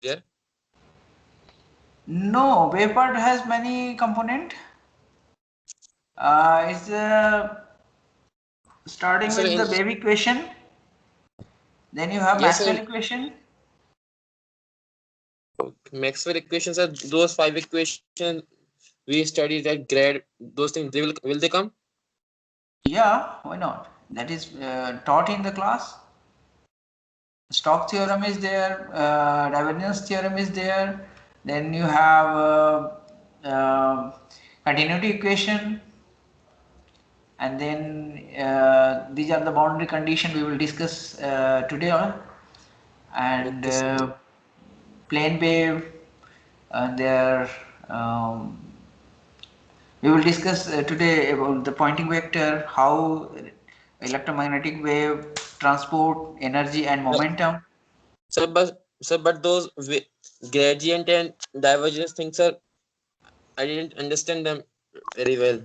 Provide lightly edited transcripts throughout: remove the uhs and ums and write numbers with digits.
here? No, wave part has many component. It's starting Sir, with the wave equation. Then you have yes, Maxwell sir. equation. Maxwell equations are those 5 equations we studied at grad. Those things, will they come? Yeah, why not? That is taught in the class. Stock theorem is there, divergence theorem is there, then you have continuity equation, and then these are the boundary condition we will discuss today on, and Okay, sir. plane wave, and there we will discuss today about the Poynting vector, how electromagnetic wave transport energy and No, momentum. but those gradient and divergence things are, I didn't understand them very well.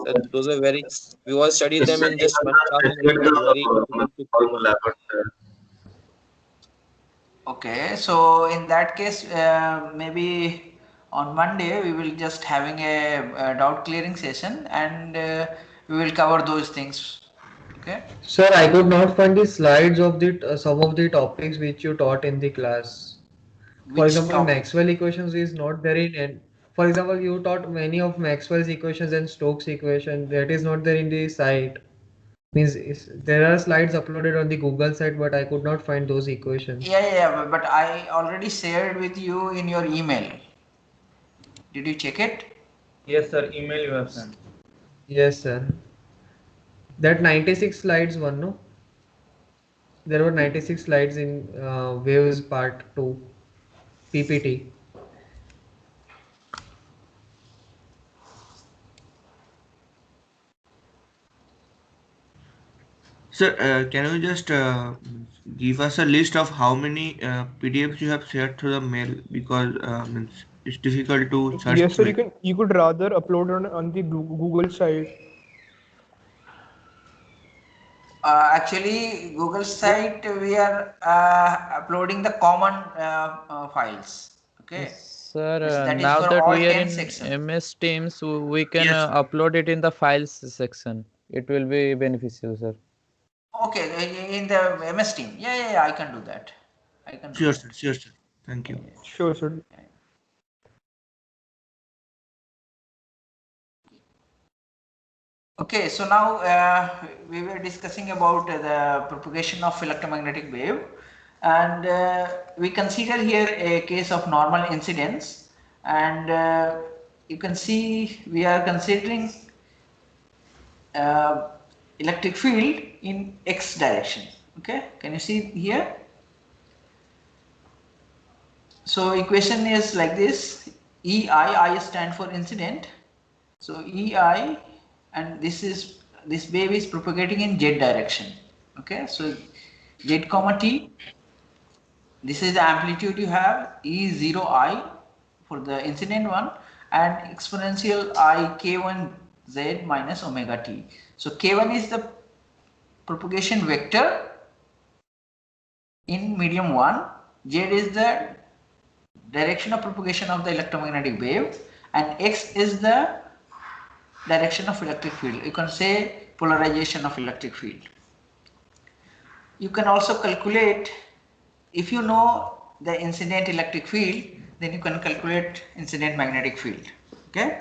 So those are very, we all studied them in just one class and it was very difficult to cover. Okay, so in that case, maybe on Monday we will just having a doubt clearing session, and we will cover those things. Okay. Sir, I could not find the slides of the some of the topics which you taught in the class. For Which example, topic? Maxwell equations is not there in and for example, you taught many of Maxwell's equations and Stokes equation that is not there in the site. Means there are slides uploaded on the Google site, but I could not find those equations. Yeah, but I already shared with you in your email. Did you check it? Yes, sir. Email you have sent. Yes, sir. That 96 slides one, no? There were 96 slides in Waves Part 2 PPT. Sir, can you just give us a list of how many PDFs you have shared through the mail, because it's difficult to search Yes, sir. through it. You could rather upload on the Google site. Actually, Google site we are uploading the common files. Okay, Sir, that is now for that all we are 10 in sections. MS Teams, we can Yes, sir. upload it in the files section. It will be beneficial, sir. Okay, in the MS team. Yeah, I can do that. I can do Sure, that. sir. Sure, sir. Thank you. Sure, sir. Okay, so now we were discussing about the propagation of electromagnetic wave, and we consider here a case of normal incidence, and you can see we are considering uh, electric field in x direction. Okay, can you see here? So equation is like this: I stand for incident. So EI, and this wave is propagating in z direction. Okay, so z comma t. This is the amplitude you have E0I for the incident one, and exponential I k1 z minus omega t. So k1 is the propagation vector in medium 1, z is the direction of propagation of the electromagnetic wave, and x is the direction of electric field. You can say polarization of electric field. You can also calculate, if you know the incident electric field, then you can calculate incident magnetic field. Okay,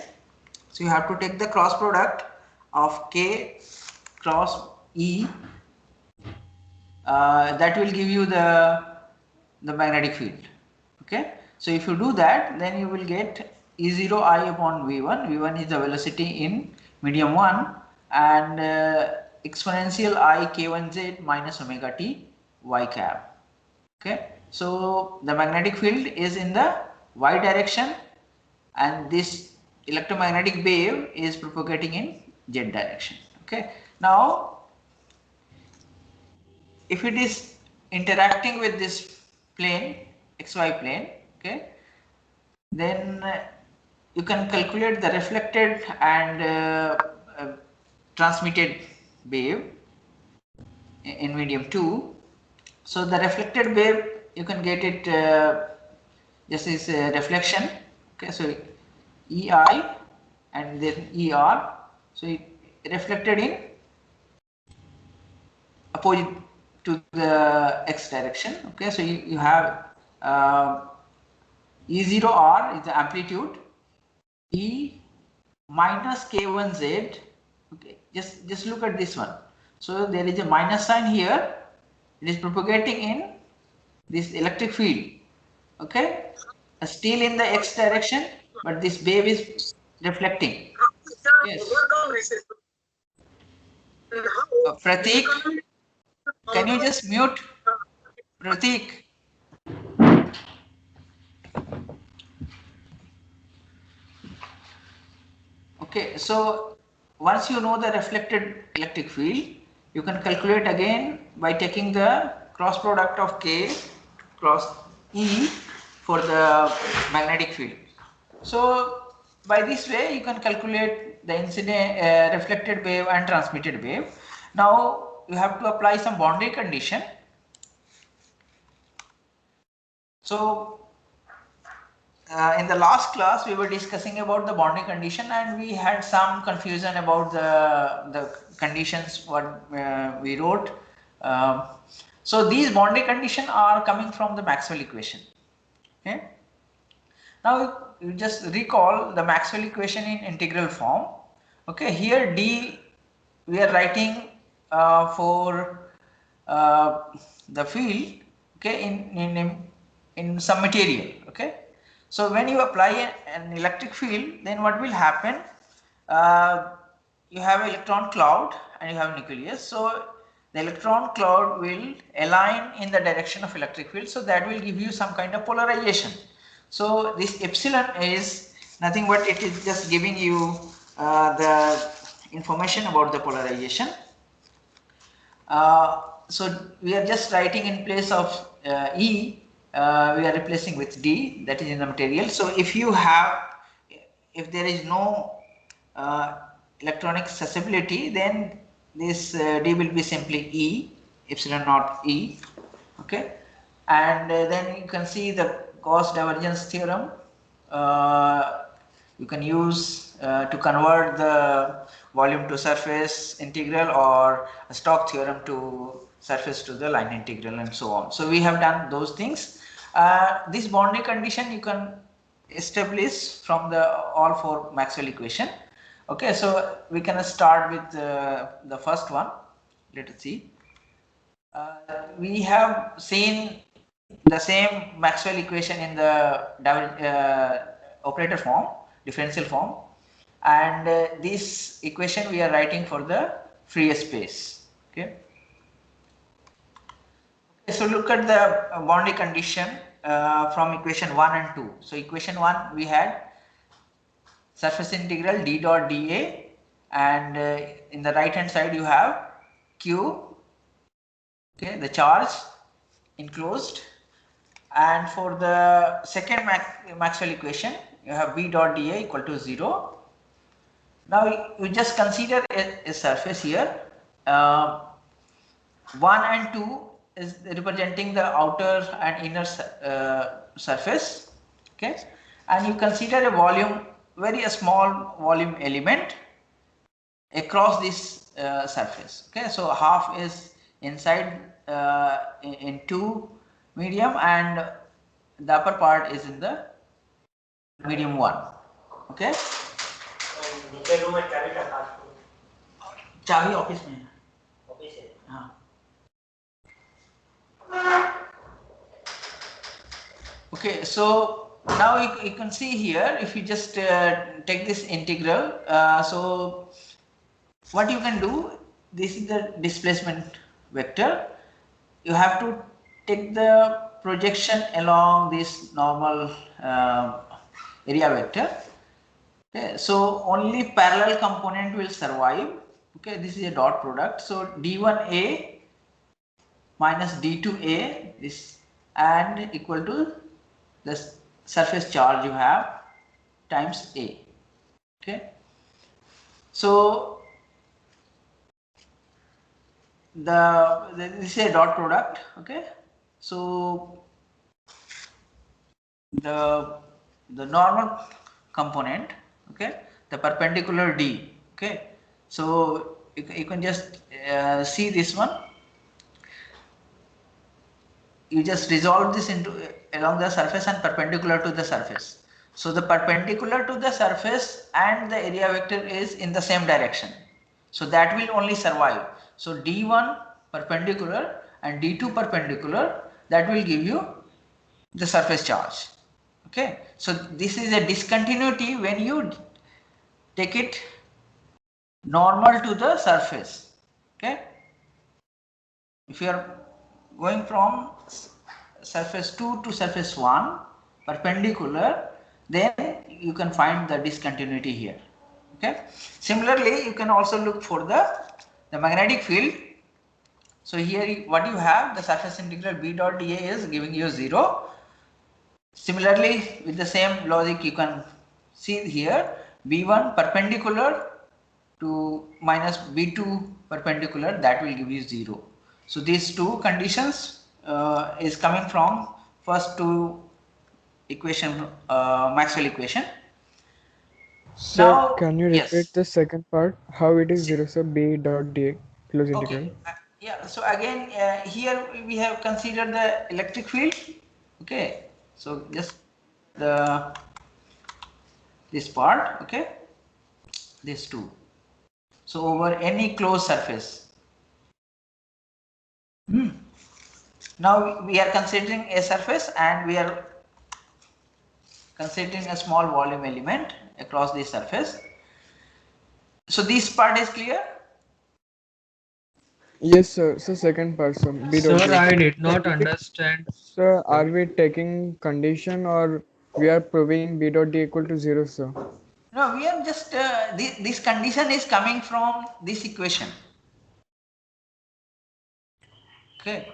so you have to take the cross product of K cross E, that will give you the magnetic field. Okay, so if you do that, then you will get E0 I upon V1. V1 is the velocity in medium 1, and exponential I k1z minus omega t y cap. Okay, so the magnetic field is in the y direction, and this electromagnetic wave is propagating in z direction. Okay, now if it is interacting with this plane, xy plane, okay, then you can calculate the reflected and transmitted wave in medium 2. So the reflected wave, you can get it this is a reflection. Okay, so EI and then ER, so it reflected in opposite to the x direction. Okay, so you have E0R is the amplitude, E minus K1Z. Okay, just look at this one. So there is a minus sign here. It is propagating in this electric field. Okay, still in the x direction, but this wave is reflecting. Yes. Pratik, can you just mute? Pratik. Okay, so once you know the reflected electric field, you can calculate again by taking the cross product of K cross E for the magnetic field. So by this way, you can calculate the incident reflected wave and transmitted wave. Now you have to apply some boundary condition. So in the last class we were discussing about the boundary condition, and we had some confusion about the conditions what we wrote. So these boundary conditions are coming from the Maxwell equation. Okay. Now you just recall the Maxwell equation in integral form. Okay, here D we are writing for the field, okay, in some material. Okay, so when you apply an electric field, then what will happen? You have an electron cloud and you have a nucleus. So the electron cloud will align in the direction of electric field, so that will give you some kind of polarization. So this epsilon is nothing but it is just giving you the information about the polarization. So we are just writing in place of E, we are replacing with D, that is in the material. So if there is no electronic susceptibility, then this D will be simply E, epsilon naught E. Okay, and then you can see the Gauss divergence theorem. You can use to convert the volume to surface integral, or a Stokes theorem to surface to the line integral, and so on. So we have done those things. This boundary condition you can establish from the all four Maxwell equation. Okay, so we can start with the first one. Let us see. We have seen the same Maxwell equation in the operator form, differential form, and this equation we are writing for the free space. Okay. So look at the boundary condition from equation 1 and 2. So equation 1 we had surface integral d dot dA, and in the right hand side you have Q, okay, the charge enclosed, and for the second Maxwell equation you have V dot dA equal to 0. Now you just consider a surface here. 1 and 2 is representing the outer and inner surface. Okay, and you consider a volume, very small volume element across this surface. Okay, so half is inside in 2 medium, and the upper part is in the medium 1. Okay, चाबी office में है. हाँ. Okay, so now you can see here, if you just take this integral, so what you can do, this is the displacement vector. You have to take the projection along this normal area vector. Okay, so only parallel component will survive. Okay, this is a dot product. So D1A minus D2A, this, and equal to the surface charge you have times A. Okay, so this is a dot product. Okay, so the normal component, okay, the perpendicular D, okay. So you can just see this one. You just resolve this into along the surface and perpendicular to the surface. So the perpendicular to the surface and the area vector is in the same direction. So that will only survive. So D1 perpendicular and D2 perpendicular, that will give you the surface charge. Okay. So this is a discontinuity when you take it normal to the surface. Okay. If you are going from surface 2 to surface 1 perpendicular, then you can find the discontinuity here. Okay. Similarly, you can also look for the magnetic field. So here what you have, the surface integral B dot dA is giving you 0. Similarly, with the same logic, you can see here B1 perpendicular to minus B2 perpendicular, that will give you 0. So these two conditions is coming from first two equation, Maxwell equation. Sir, Now, can you repeat yes. the second part? How it is 0, sir? B dot D close integral. Okay. Yeah. So again, here we have considered the electric field. Okay. So just the this part. Okay. These two. So over any closed surface. Now we are considering a surface and we are considering a small volume element across the surface. So this part is clear? Yes, sir. So second part, sir. B dot Sir, D. I did not understand. Sir, are we taking condition or we are proving B dot D equal to 0, sir? No, we are just, this condition is coming from this equation. Okay.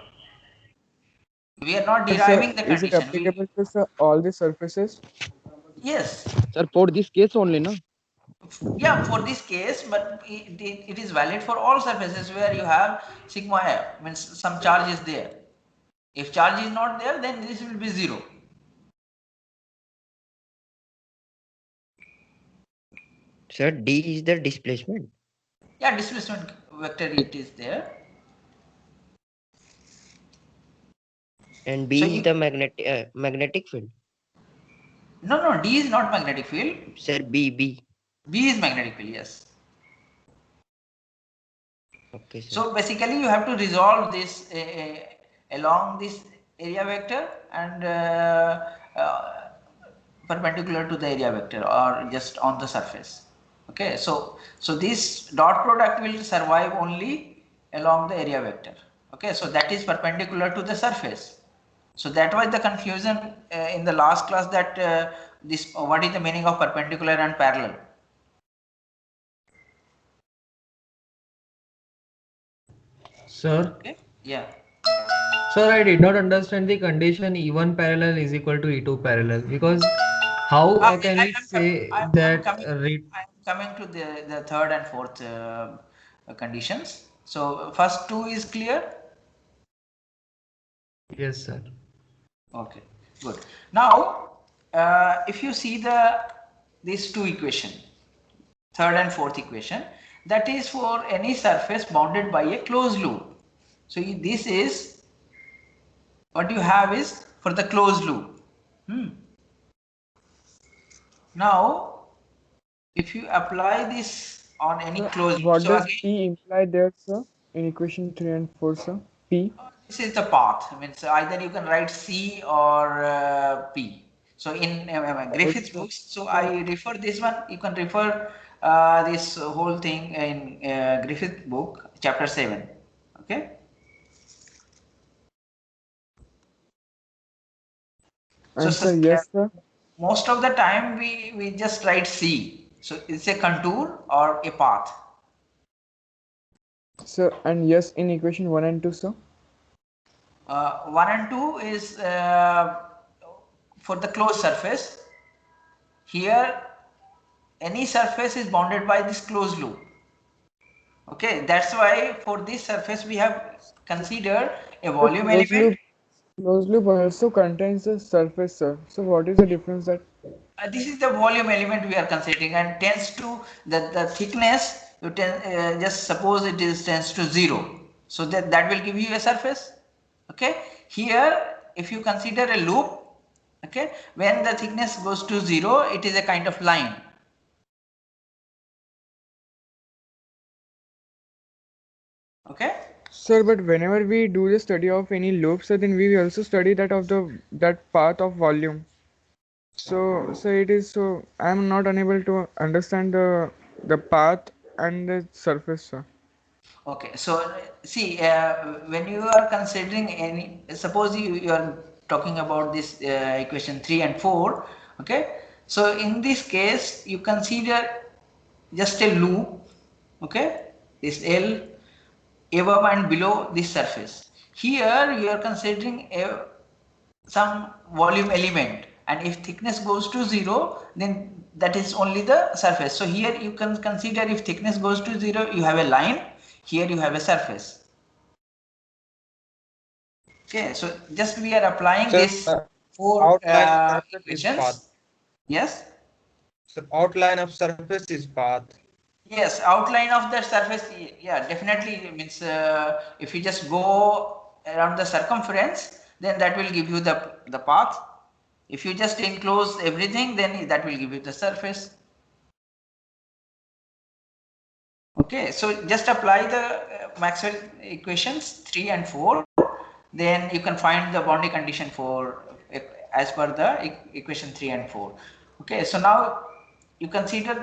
We are not Sir, deriving the is it condition. applicable to, sir, all the surfaces? Yes. Sir, for this case only, no? Yeah, for this case, but it is valid for all surfaces where you have sigma f, means some charge is there. If charge is not there, then this will be 0. Sir, D is the displacement. Yeah, displacement vector it is there. And B So is the magnetic field. No, D is not magnetic field. Sir, B. B is magnetic field, yes. Okay, sir. So basically you have to resolve this along this area vector and perpendicular to the area vector or just on the surface. Okay, so this dot product will survive only along the area vector. Okay, so that is perpendicular to the surface. So that was the confusion in the last class, that this what is the meaning of perpendicular and parallel. Sir, Okay, yeah. sir, I did not understand the condition E1 parallel is equal to E2 parallel, because how can we say that I'm coming to the third and fourth conditions. So first two is clear. yes, sir. Okay, good. Now, if you see these two equation, third and fourth equation, that is for any surface bounded by a closed loop. So this is what you have is for the closed loop. Now, if you apply this on any closed loop, What so does again, P imply there, sir? In equation 3 and 4, sir? P? this is the path. I mean, so either you can write C or P. So in Griffith's books, so I refer this one. You can refer this whole thing in Griffith book, chapter 7. Okay. And sir, yes, sir. Most of the time we just write C. So it's a contour or a path. Sir, and yes in equation 1 and 2, sir? 1 and 2 is for the closed surface. Here any surface is bounded by this closed loop. Okay, that's why for this surface we have considered a volume element. Closed loop also contains the surface, sir. So what is the difference that? This is the volume element we are considering, and tends to the thickness. You just suppose it is tends to 0, so that will give you a surface. Okay, here if you consider a loop, okay, when the thickness goes to 0, it is a kind of line. Okay. Sir, but whenever we do the study of any loop, so then we also study that of that path of volume. So it is so I am not unable to understand the path and the surface, sir. Okay, so see, when you are considering any, suppose you are talking about this equation 3 and 4, okay, so in this case you consider just a loop, okay, this L above and below this surface. Here you are considering some volume element, and if thickness goes to 0, then that is only the surface. So here you can consider if thickness goes to 0, you have a line, here you have a surface. Okay, so just we are applying this four outline of surface is equations. path. Yes. So outline of surface is path. Yes, outline of the surface. Yeah, definitely means if you just go around the circumference, then that will give you the path. If you just enclose everything, then that will give you the surface. Okay, so just apply the Maxwell equations 3 and 4, then you can find the boundary condition for as per the equation 3 and 4. Okay, so now you consider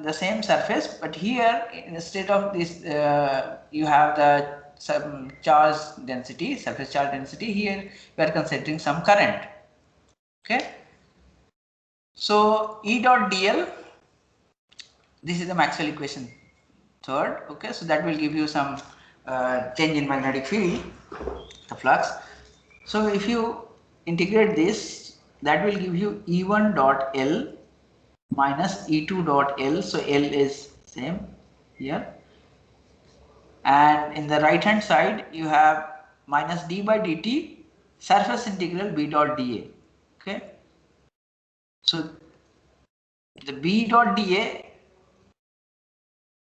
the same surface, but here instead of this you have the some charge density, surface charge density. Here we are considering some current. Okay, so E dot dl, this is the Maxwell equation third. Okay, so that will give you some change in magnetic field, the flux. So if you integrate this, that will give you E1 dot L minus E2 dot L. So L is same here, and in the right hand side you have minus d by dt surface integral B dot dA. Okay, so the B dot dA,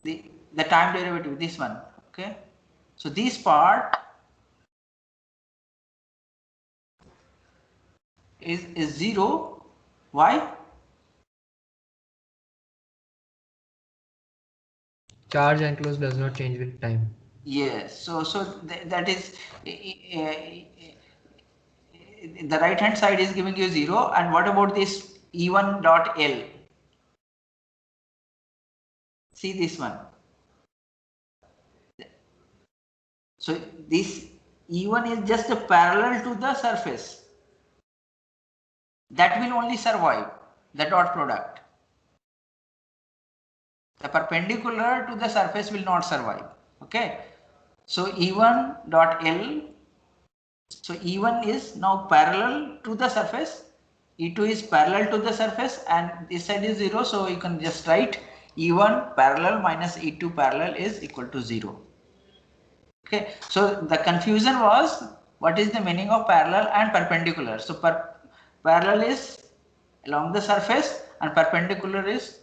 the time derivative, this one. Okay, so this part is 0. Why? Charge enclosed does not change with time. Yes, so that is the right hand side is giving you 0, and what about this E1 dot L? See this one. So this E1 is just a parallel to the surface. That will only survive the dot product. The perpendicular to the surface will not survive. Okay. So E1 dot L. So E1 is now parallel to the surface. E2 is parallel to the surface, and this side is 0. So you can just write E1 parallel minus E2 parallel is equal to 0. Okay, so the confusion was what is the meaning of parallel and perpendicular. So parallel is along the surface, and perpendicular is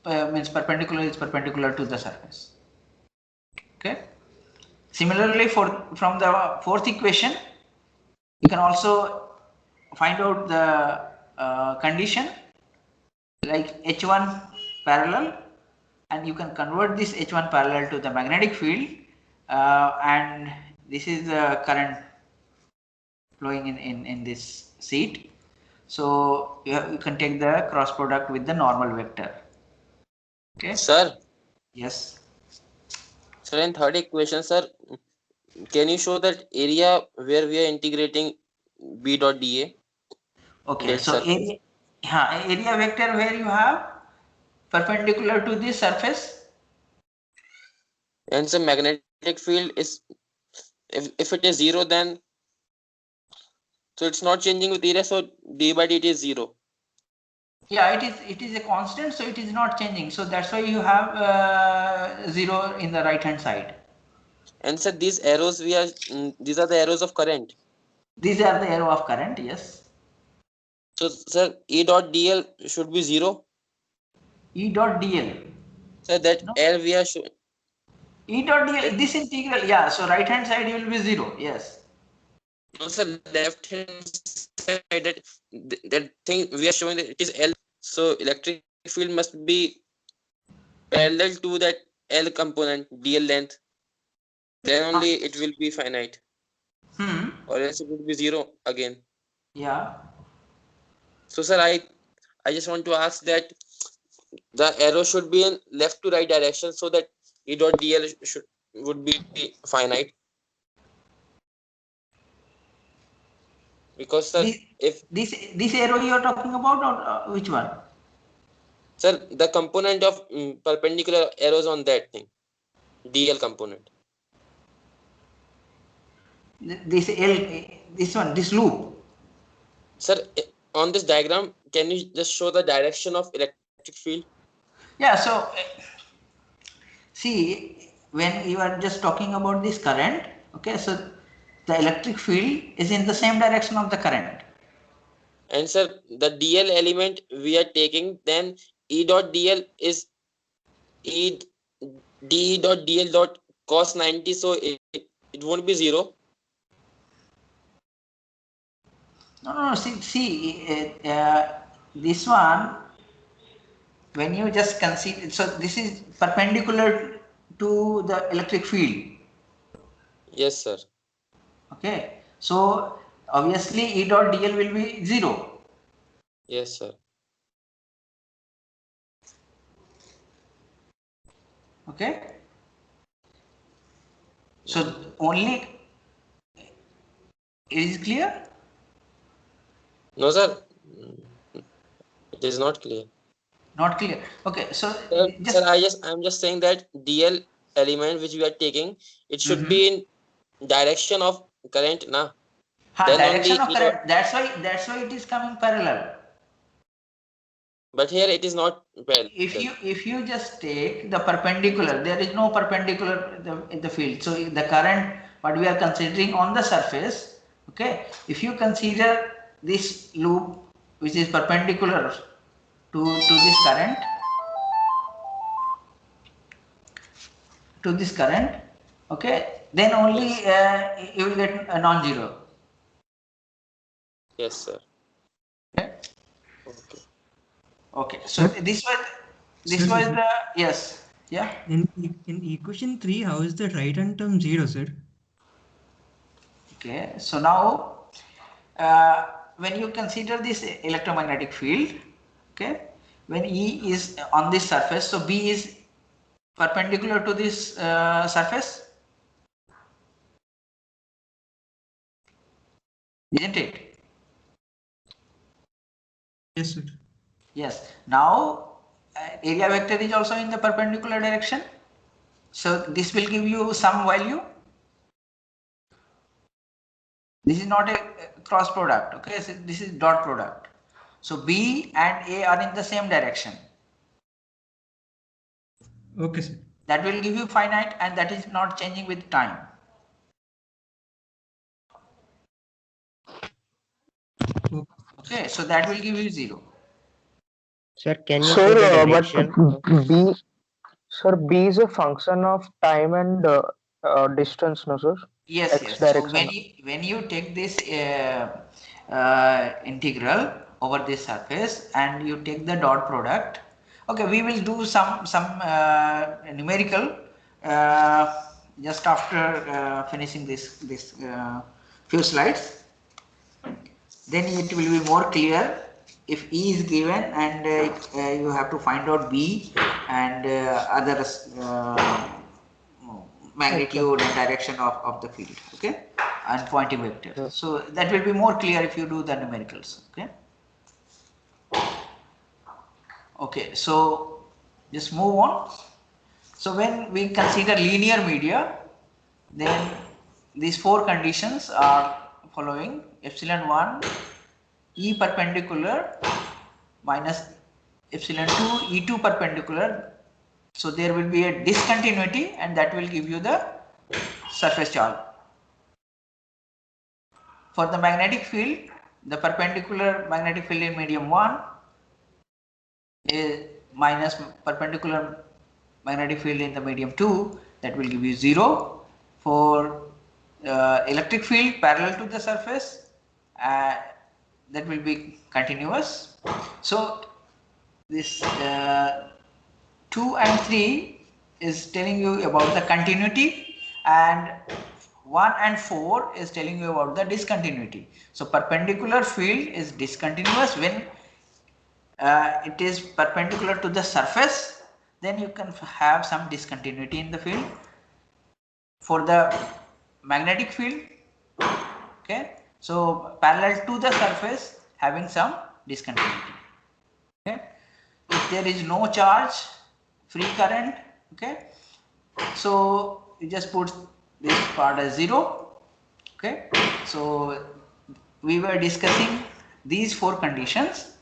means perpendicular to the surface. Okay. Similarly, from the fourth equation, you can also find out the condition like H1 parallel, and you can convert this H1 parallel to the magnetic field, and this is the current flowing in this sheet. So you can take the cross product with the normal vector. Okay. Sir, Yes. sir, in third equation, sir, can you show that area where we are integrating B dot dA? Okay. That So surface. area vector where you have perpendicular to this surface. And the magnetic field is, if it is 0, then so it's not changing with area, so d by dt is 0. Yeah, it is a constant, so it is not changing. So that's why you have 0 in the right hand side. And sir, these arrows these are the arrows of current. These are the arrow of current, yes. So, sir, E dot dl should be 0. E dot dl. Sir, that No. L we are showing. E dot dl, this integral, yeah. So right hand side will be 0, yes. No, sir, left hand side, that thing we are showing that it is L. So electric field must be parallel to that L component, dl length. Then only it will be finite. Or else it will be 0 again. Yeah. So, sir, I just want to ask that the arrow should be in left to right direction so that E dot dl would be finite. Because, sir, if This arrow you are talking about, or which one? sir, the component of perpendicular arrows on that thing, dl component. This one, this loop. Sir, on this diagram, can you just show the direction of electric field? Yeah. So see, when you are just talking about this current, okay, so the electric field is in the same direction of the current. And sir, the dl element we are taking, then E dot dl is E d dot dl dot cos 90, so it won't be 0. No. See, this one, when you just consider, so this is perpendicular to the electric field. Yes, sir. Okay. So obviously E dot dl will be 0. Yes, sir. Okay. So only, is it clear? No, sir. It is not clear. Not clear. Okay. So Sir, I'm just saying that dl element which we are taking, it should be in direction of current, na? Then direction only of current. That's why it is coming parallel. But here it is not parallel. If you just take the perpendicular, there is no perpendicular in the field. So the current what we are considering on the surface, okay, if you consider this loop which is perpendicular to this current, okay, then only you will get a non-zero. Yes, sir. Okay. Okay. Okay. So this was the, yes, yeah. In equation 3, how is the right hand term 0, sir? Okay. So now when you consider this electromagnetic field, okay, when E is on this surface, so B is perpendicular to this surface, isn't it? Yes, sir. Yes. Now area vector is also in the perpendicular direction, so this will give you some value. This is not a cross product, okay, so this is dot product. So B and A are in the same direction. Okay, sir. That will give you finite, and that is not changing with time. Okay, so that will give you 0. Sir, can you say the direction? But B is a function of time and distance, no, sir? Yes, X yes. direction. So when you take this integral over this surface and you take the dot product, okay, we will do some numerical just after finishing this few slides. Then it will be more clear if E is given and you have to find out B and other magnitude and direction of the field, okay, and Poynting vector. So that will be more clear if you do the numericals, okay. Okay, so just move on. So when we consider linear media, then these 4 conditions are following: epsilon 1 E perpendicular minus epsilon 2 E2 perpendicular. So there will be a discontinuity, and that will give you the surface charge. For the magnetic field, the perpendicular magnetic field in medium 1 is minus perpendicular magnetic field in the medium 2, that will give you 0. For electric field parallel to the surface, that will be continuous. So this 2 and 3 is telling you about the continuity, and 1 and 4 is telling you about the discontinuity. So perpendicular field is discontinuous when it is perpendicular to the surface, then you can have some discontinuity in the field. For the magnetic field, okay, so parallel to the surface having some discontinuity. Okay, if there is no charge, free current, okay, so you just put this part as 0. Okay, so we were discussing these 4 conditions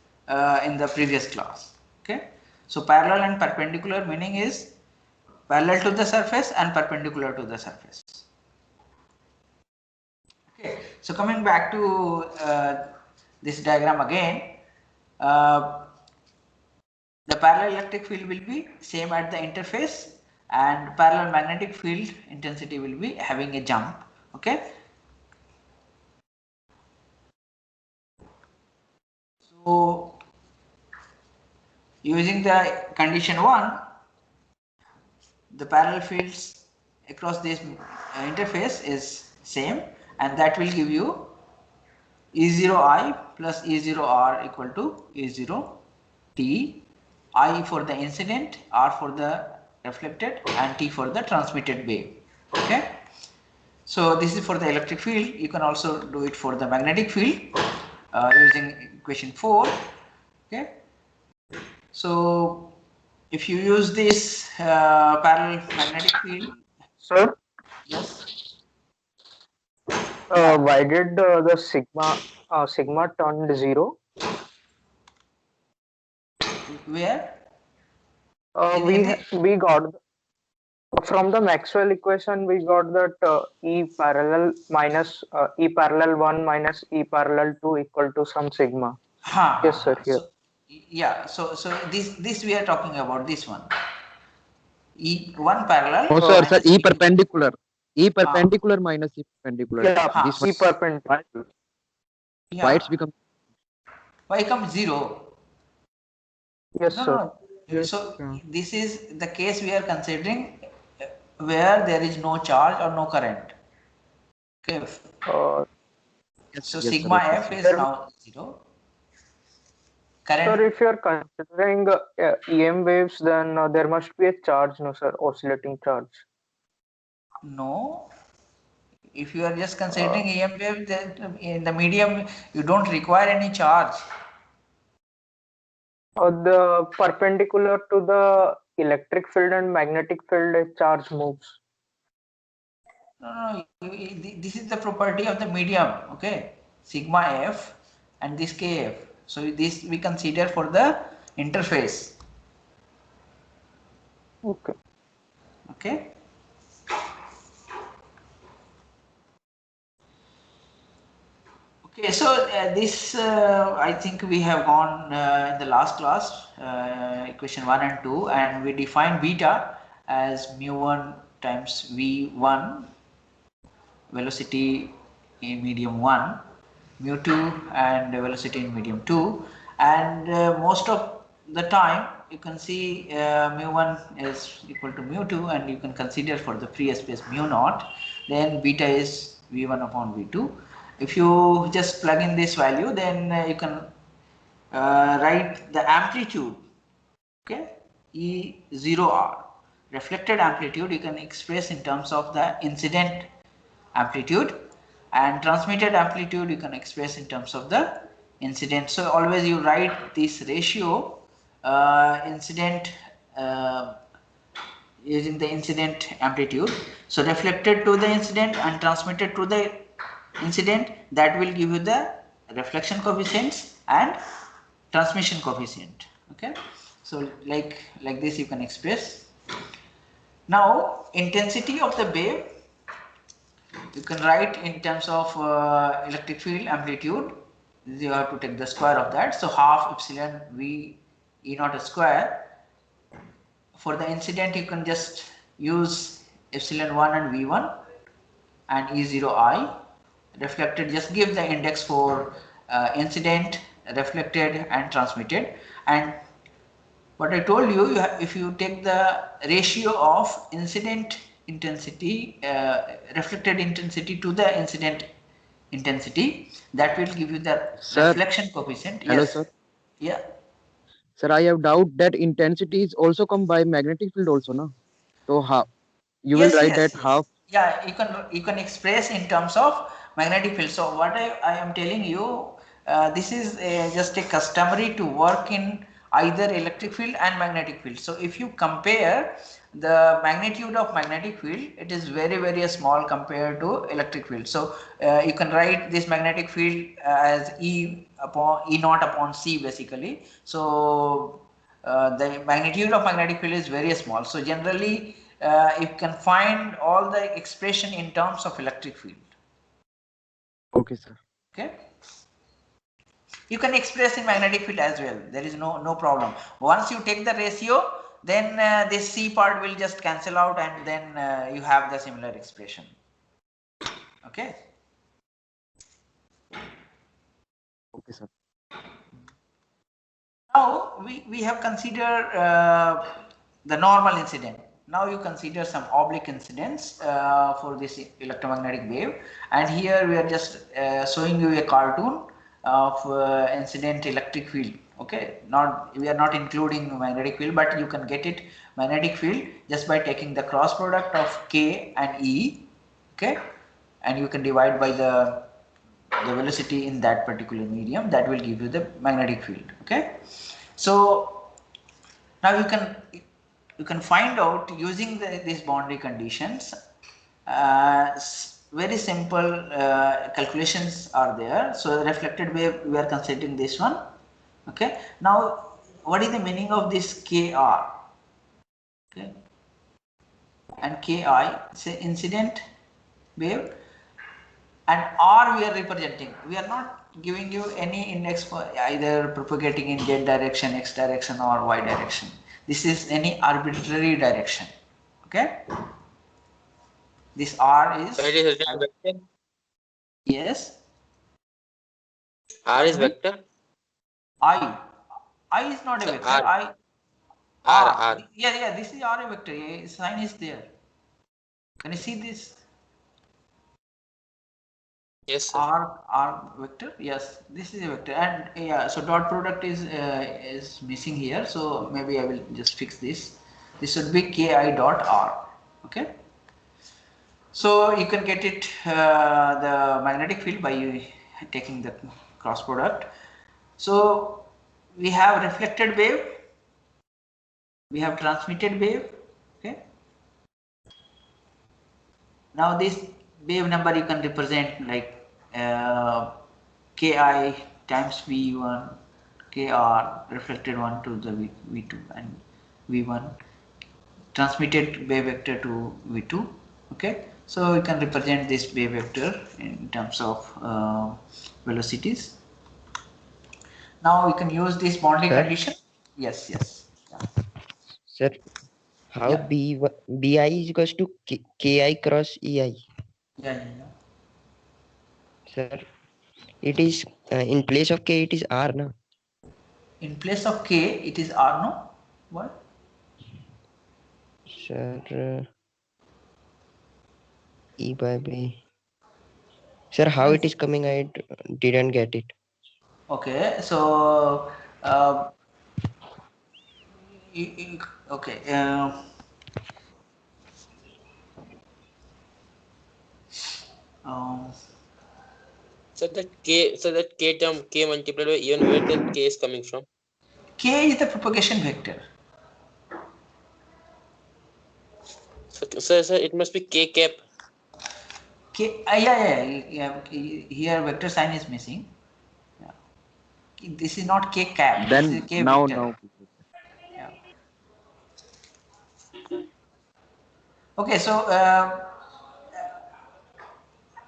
in the previous class. Okay, so parallel and perpendicular meaning is parallel to the surface and perpendicular to the surface. Okay, so coming back to this diagram again, the parallel electric field will be same at the interface, and parallel magnetic field intensity will be having a jump. Okay, so using the condition 1, the parallel fields across this interface is same, and that will give you E0I plus E0R equal to E0T, I for the incident, R for the reflected, and T for the transmitted wave. Okay, so this is for the electric field. You can also do it for the magnetic field using equation 4. Okay, so if you use this parallel magnetic field, Sir, yes, why did the sigma turned 0? where We got from the Maxwell equation, we got that E parallel minus E parallel 1 minus E parallel 2 equal to some sigma. Yes, sir. Here. So yeah, so this we are talking about this one. E1 parallel. Oh, sir, minus E perpendicular. E perpendicular minus E perpendicular. Yeah, This E perpendicular. Yeah. Why it's become? Why come 0? Yes, No, sir. no. Yes, So sir. this is the case we are considering where there is no charge or no current. Okay. So yes, sigma sir, F okay. is now 0. Current. Sir, if you are considering EM waves, then there must be a charge, no, sir, oscillating charge. No. If you are just considering EM wave, then in the medium you don't require any charge. The perpendicular to the electric field and magnetic field, a charge moves. No, this is the property of the medium, okay? Sigma F and this Kf. So this we consider for the interface. Okay. Okay. Okay, so this I think we have gone in the last class, equation 1 and 2, and we define beta as mu1 times v1, velocity in medium 1, mu2 and velocity in medium 2, and most of the time you can see mu1 is equal to mu2, and you can consider for the free space mu0, then beta is v1 upon v2. If you just plug in this value, then you can write the amplitude, okay, E0R, reflected amplitude you can express in terms of the incident amplitude, and transmitted amplitude you can express in terms of the incident. So always you write this ratio incident using the incident amplitude. So reflected to the incident and transmitted to the incident, that will give you the reflection coefficients and transmission coefficient. Okay, so like this you can express. Now intensity of the wave you can write in terms of electric field amplitude. You have to take the square of that. So half epsilon V E naught square. For the incident, you can just use epsilon 1 and V1 and E0 I. Reflected, just give the index for incident, reflected and transmitted. And what I told you, if you take the ratio of incident intensity, reflected intensity to the incident intensity, that will give you the Sir. reflection coefficient. Hello, Yes. sir. Yeah. Sir, I have doubt that intensity is also come by magnetic field also, no? So how you will Yes, write that yes. half. Yeah, you can express in terms of magnetic field. So what I am telling you, this is just a customary to work in either electric field and magnetic field. So if you compare the magnitude of magnetic field, it is very small compared to electric field. So you can write this magnetic field as E naught upon C basically. So the magnitude of magnetic field is very small. So generally you can find all the expression in terms of electric field. Okay, sir. Okay. You can express in magnetic field as well. There is no problem. Once you take the ratio, then this C part will just cancel out, and then you have the similar expression. Okay. Okay, sir. Now we have considered the normal incident. Now you consider some oblique incidents for this electromagnetic wave, and here we are just showing you a cartoon of incident electric field. Okay, we are not including magnetic field, but you can get it magnetic field just by taking the cross product of K and E. Okay, and you can divide by the velocity in that particular medium. That will give you the magnetic field. Okay, so now you can find out using these boundary conditions. Very simple calculations are there. So the reflected wave, we are considering this one. Okay, now what is the meaning of this Kr? Okay, and Ki, say incident wave, and R we are representing. We are not giving you any index for either propagating in z direction, x direction or y direction. This is any arbitrary direction. Okay, this R is, So it is written vector. yes, R is vector. I is not a So vector. R. R. Yeah, this is R a vector. Yeah, sign is there. Can you see this? Yes, sir. R vector. Yes, this is a vector, and yeah, so dot product is missing here. So maybe I will just fix this. This should be Ki dot R. Okay. So you can get it the magnetic field by taking the cross product. So we have reflected wave, we have transmitted wave. Okay. Now this wave number you can represent like Ki times V1, Kr reflected one to the V2 and V1 transmitted wave vector to V2. Okay, so you can represent this wave vector in terms of velocities. Now we can use this boundary Sir? condition. Yes. Yeah. Sir, how Yeah. Bi is equals to Ki cross Ei? Yeah. Sir, it is in place of K, it is R, no? In place of K, it is R, no? What? Sir, E by B. Sir, how it is coming? I didn't get it. Okay, so okay. Um, So that K term K multiplied by even where that K is coming from. K is the propagation vector. So it must be K cap. K, yeah. Here vector sign is missing. Yeah. This is not K cap. This is Then K now vector. Yeah. Okay, so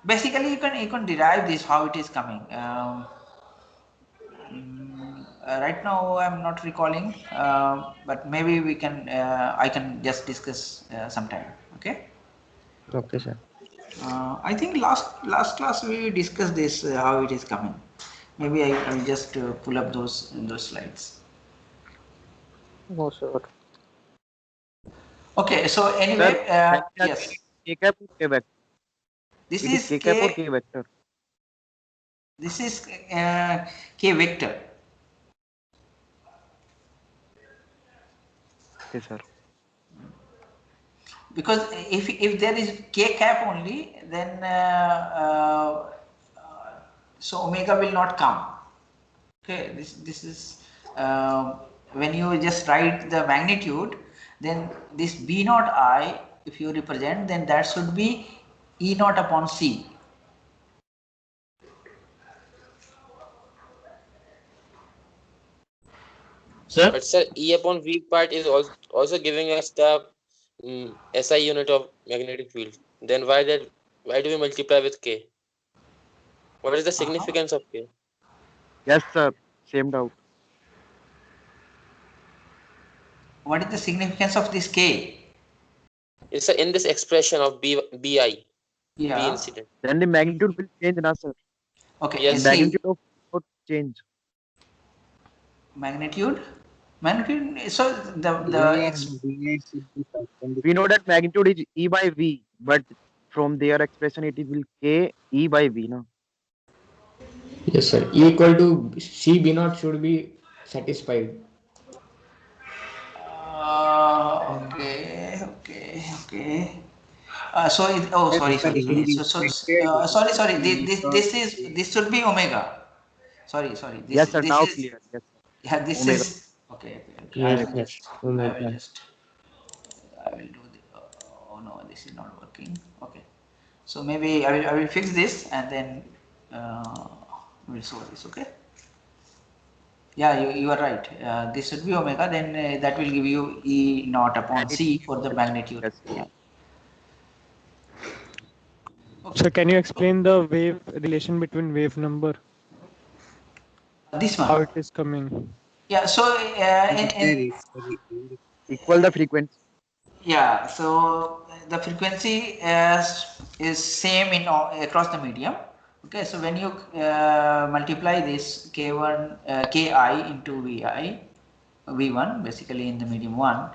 basically you can derive this how it is coming. Right now I'm not recalling, but maybe we can I can just discuss sometime. Okay. Okay, sir. I think last class we discussed this how it is coming. Maybe I will just pull up those slides. No, sir. Okay. So Sir, anyway, can we yes. agree K cap or K vector? This It is is K cap or K. K vector? This is K vector. Okay, sir. Because if there is K cap only, then so omega will not come. Okay, this is when you just write the magnitude, then this B naught I, if you represent, then that should be E naught upon C. Sir? But sir, E upon V part is also giving us the SI unit of magnetic field. Then why do we multiply with K? What is the significance of K? Yes, sir. Same doubt. What is the significance of this K? It's in this expression of BI, B Yeah. incident. Then the magnitude will change, na, sir. Okay. Yes. The SC magnitude of would change. magnitude. So We know that magnitude is E by V, but from their expression it will K E by V, no? Yes, sir. E equal to C B naught should be satisfied. Okay. So sorry. Sorry. This should be omega. Sorry. Yes, sir. This Now is clear. Yes, sir. yeah. This Omega. is okay. Yes, I will omega. do the. Oh no, this is not working. Okay. So maybe I will fix this and then we'll solve this. Okay. Yeah, you are right. This should be omega. Then that will give you E naught upon C for the magnitude. Yes. Yeah. So can you explain the wave relation between wave number? This one. How it is coming? Yeah. So Equal the frequency. yeah. So the frequency is same in across the medium. Okay. So when you multiply this K1 Ki into V1 basically in the medium 1,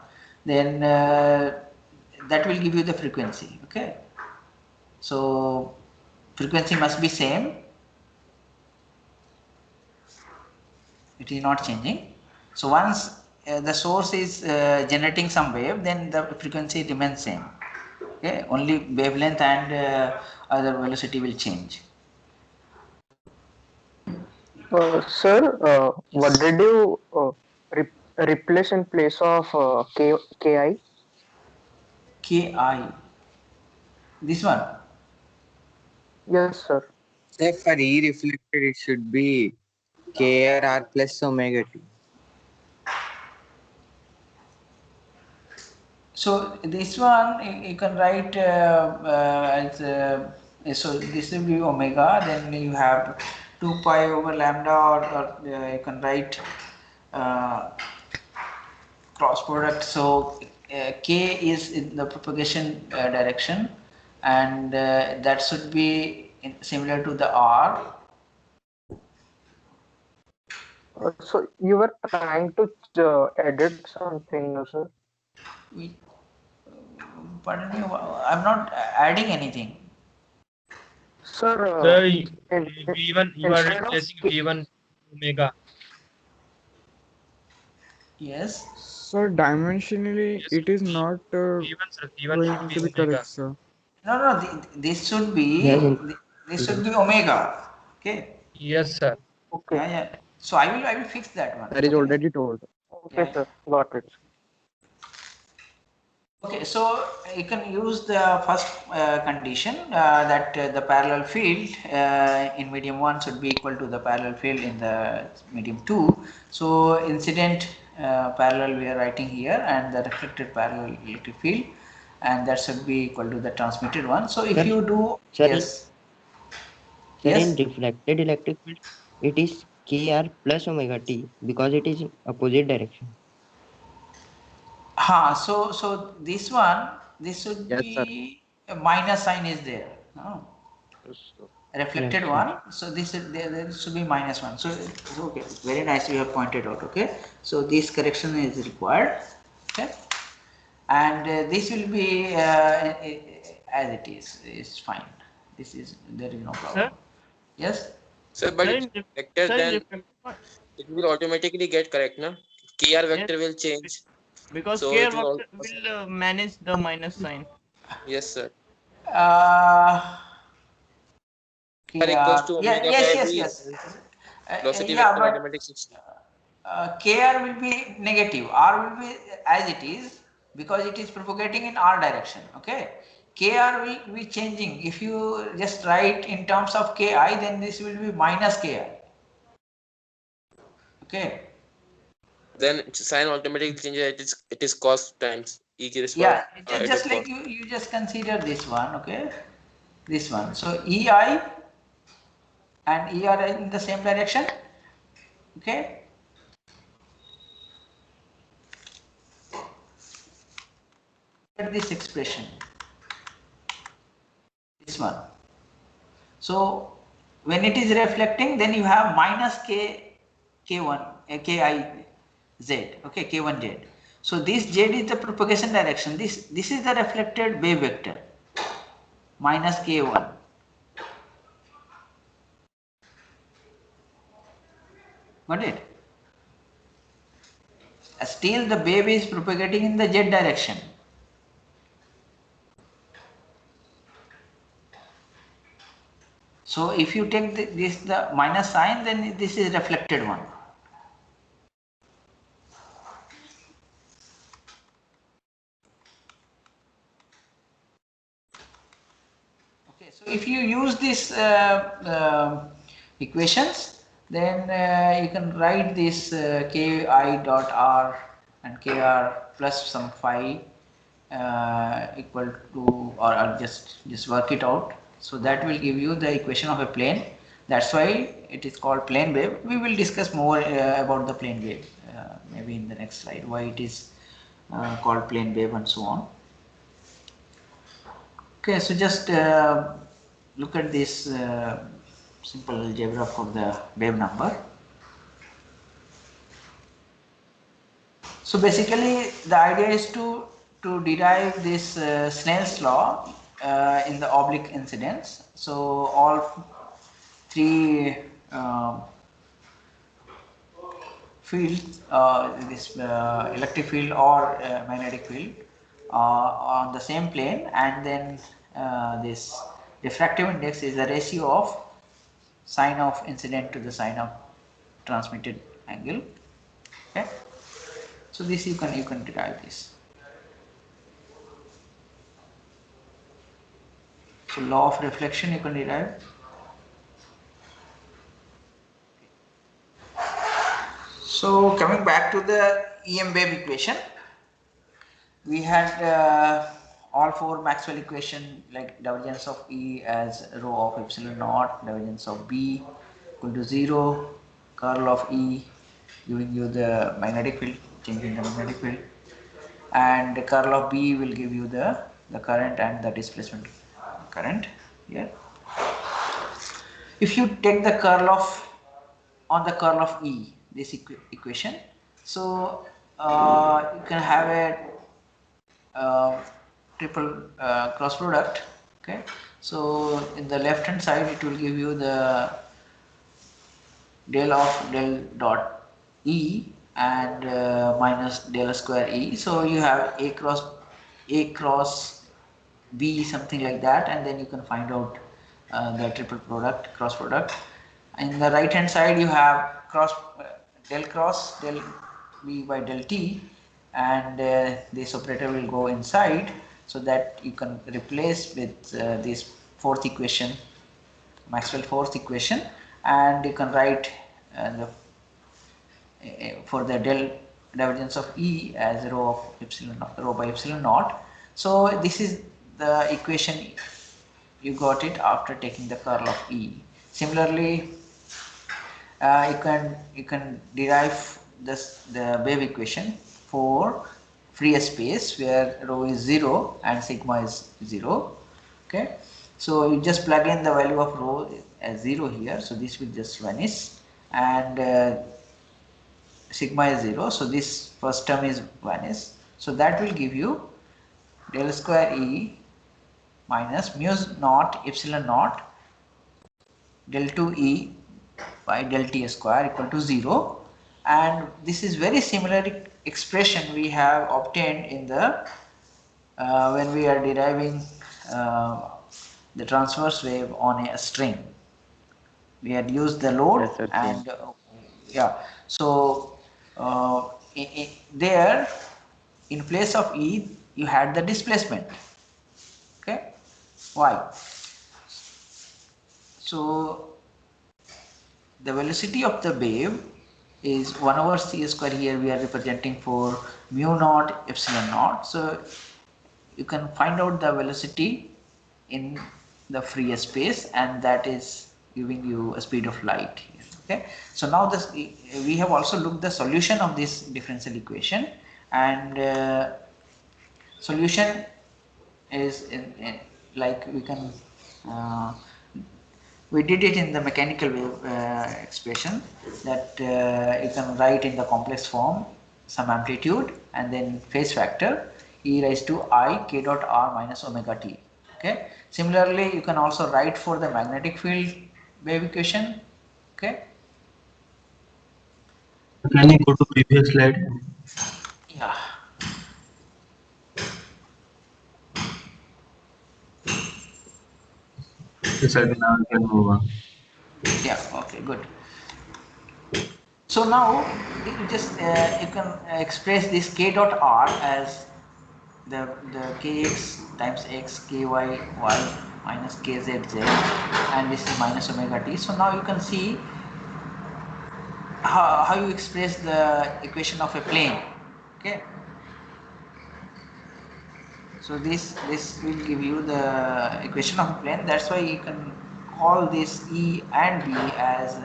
then that will give you the frequency. Okay. So frequency must be same. It is not changing. So once the source is generating some wave, then the frequency remains same. Okay, only wavelength and other velocity will change. Sir, what did you replace in place of Ki? Ki. This one. Yes, sir. Say for E reflected, it should be KR plus omega t. So this one you can write as so this will be omega. Then you have 2 pi over lambda, or you can write cross product. So K is in the propagation direction, and that should be similar to the R. So you were trying to edit something, no, sir? Pardon me, I'm not adding anything. Sir, V1, you are replacing V1 omega. Yes. So dimensionally, Yes, it is not V1, sir. V1 going should be to be omega. correct, sir. No. This should be this should be omega. Okay. Yes, sir. Okay. Yeah. So I will fix that one. That is already told. Okay, sir. Got it. Okay, so you can use the first condition that the parallel field in medium 1 should be equal to the parallel field in the medium 2. So incident parallel we are writing here, and the reflected parallel electric field, and that should be equal to the transmitted one. So if you do, yes. Sir, Yes. in reflected electric field, it is kr plus omega t because it is in opposite direction. So this one, this should Yes, sir. be a minus sign is there. No? Reflected Correct, sir. one, so this is there should be minus one. So okay, very nice you have pointed out. Okay, so this correction is required. Okay, and this will be as it is. It's fine. This is there is no problem. Yes. Sir, but it's vector, then it will automatically get correct, na? KR vector will change. Because So KR it will vector will manage the minus sign. yes, sir. KR, equals to omega yes, by V yes. velocity Yeah, vector but automatic system. KR will be negative, R will be as it is because it is propagating in R direction. Okay, KR will be changing. If you just write in terms of KI, then this will be minus KI. Okay. Then sign automatically changes. It is cos times e to the Yeah, power just like you just consider this one. Okay, this one. So EI and ER are in the same direction. Okay. This expression, this one. So when it is reflecting, then you have minus k1 ki z, okay, k1 z. So this z is the propagation direction. This is the reflected wave vector minus k1. Got it? Still the wave is propagating in the z direction. So if you take the minus sign, then this is reflected one. Okay, so if you use these equations, then you can write this ki dot r and kr plus some phi equal to, or just work it out. So that will give you the equation of a plane. That's why it is called plane wave. We will discuss more about the plane wave maybe in the next slide, why it is called plane wave and so on. Okay, so just look at this simple algebra for the wave number. So basically the idea is to derive this Snell's law in the oblique incidence. So all three fields, this electric field or magnetic field, on the same plane, and then this diffractive index is the ratio of sine of incident to the sine of transmitted angle. Okay, so this you can derive this. So law of reflection you can derive. So coming back to the EM wave equation, we had all four Maxwell equation, like divergence of E as rho of epsilon naught, divergence of B equal to 0, curl of E giving you the magnetic field, changing the magnetic field, and the curl of B will give you the current and the displacement current here. If you take the curl of on the curl of E, this equation, so you can have a triple cross product. Okay, so in the left hand side it will give you the del of del dot E and minus del square E. So you have A cross B, something like that, and then you can find out the triple product, cross product. In the right hand side you have cross del V by del T, and this operator will go inside, so that you can replace with this fourth equation, Maxwell fourth equation, and you can write for the del divergence of E as rho by epsilon naught. So this is the equation, you got it after taking the curl of E. Similarly, you can derive the wave equation for free space where rho is 0 and sigma is 0. Okay, so you just plug in the value of rho as 0 here, so this will just vanish, and sigma is 0, so this first term is vanished. So that will give you del square E minus mu naught epsilon naught del 2 E by del T square equal to 0, and this is very similar expression we have obtained in the when we are deriving the transverse wave on a string. We had used the load. Yes, sir, and yeah, so there in place of E you had the displacement. Okay, why? So the velocity of the wave is 1 over c square. Here we are representing for mu naught epsilon naught. So you can find out the velocity in the free space, and that is giving you a speed of light here. Okay, so now this we have also looked the solution of this differential equation, and solution is in like we can we did it in the mechanical wave expression that you can write in the complex form some amplitude and then phase factor e raised to I k dot r minus omega t. Okay. Similarly, you can also write for the magnetic field wave equation. Okay. Can you go to previous slide? Yeah. Yes, I can move on. Yeah. Okay. Good. So now you just you can express this k dot r as the kx times x ky y minus kz z, and this is minus omega t. So now you can see how you express the equation of a plane. Okay. So this will give you the equation of a plane. That's why you can call this E and B as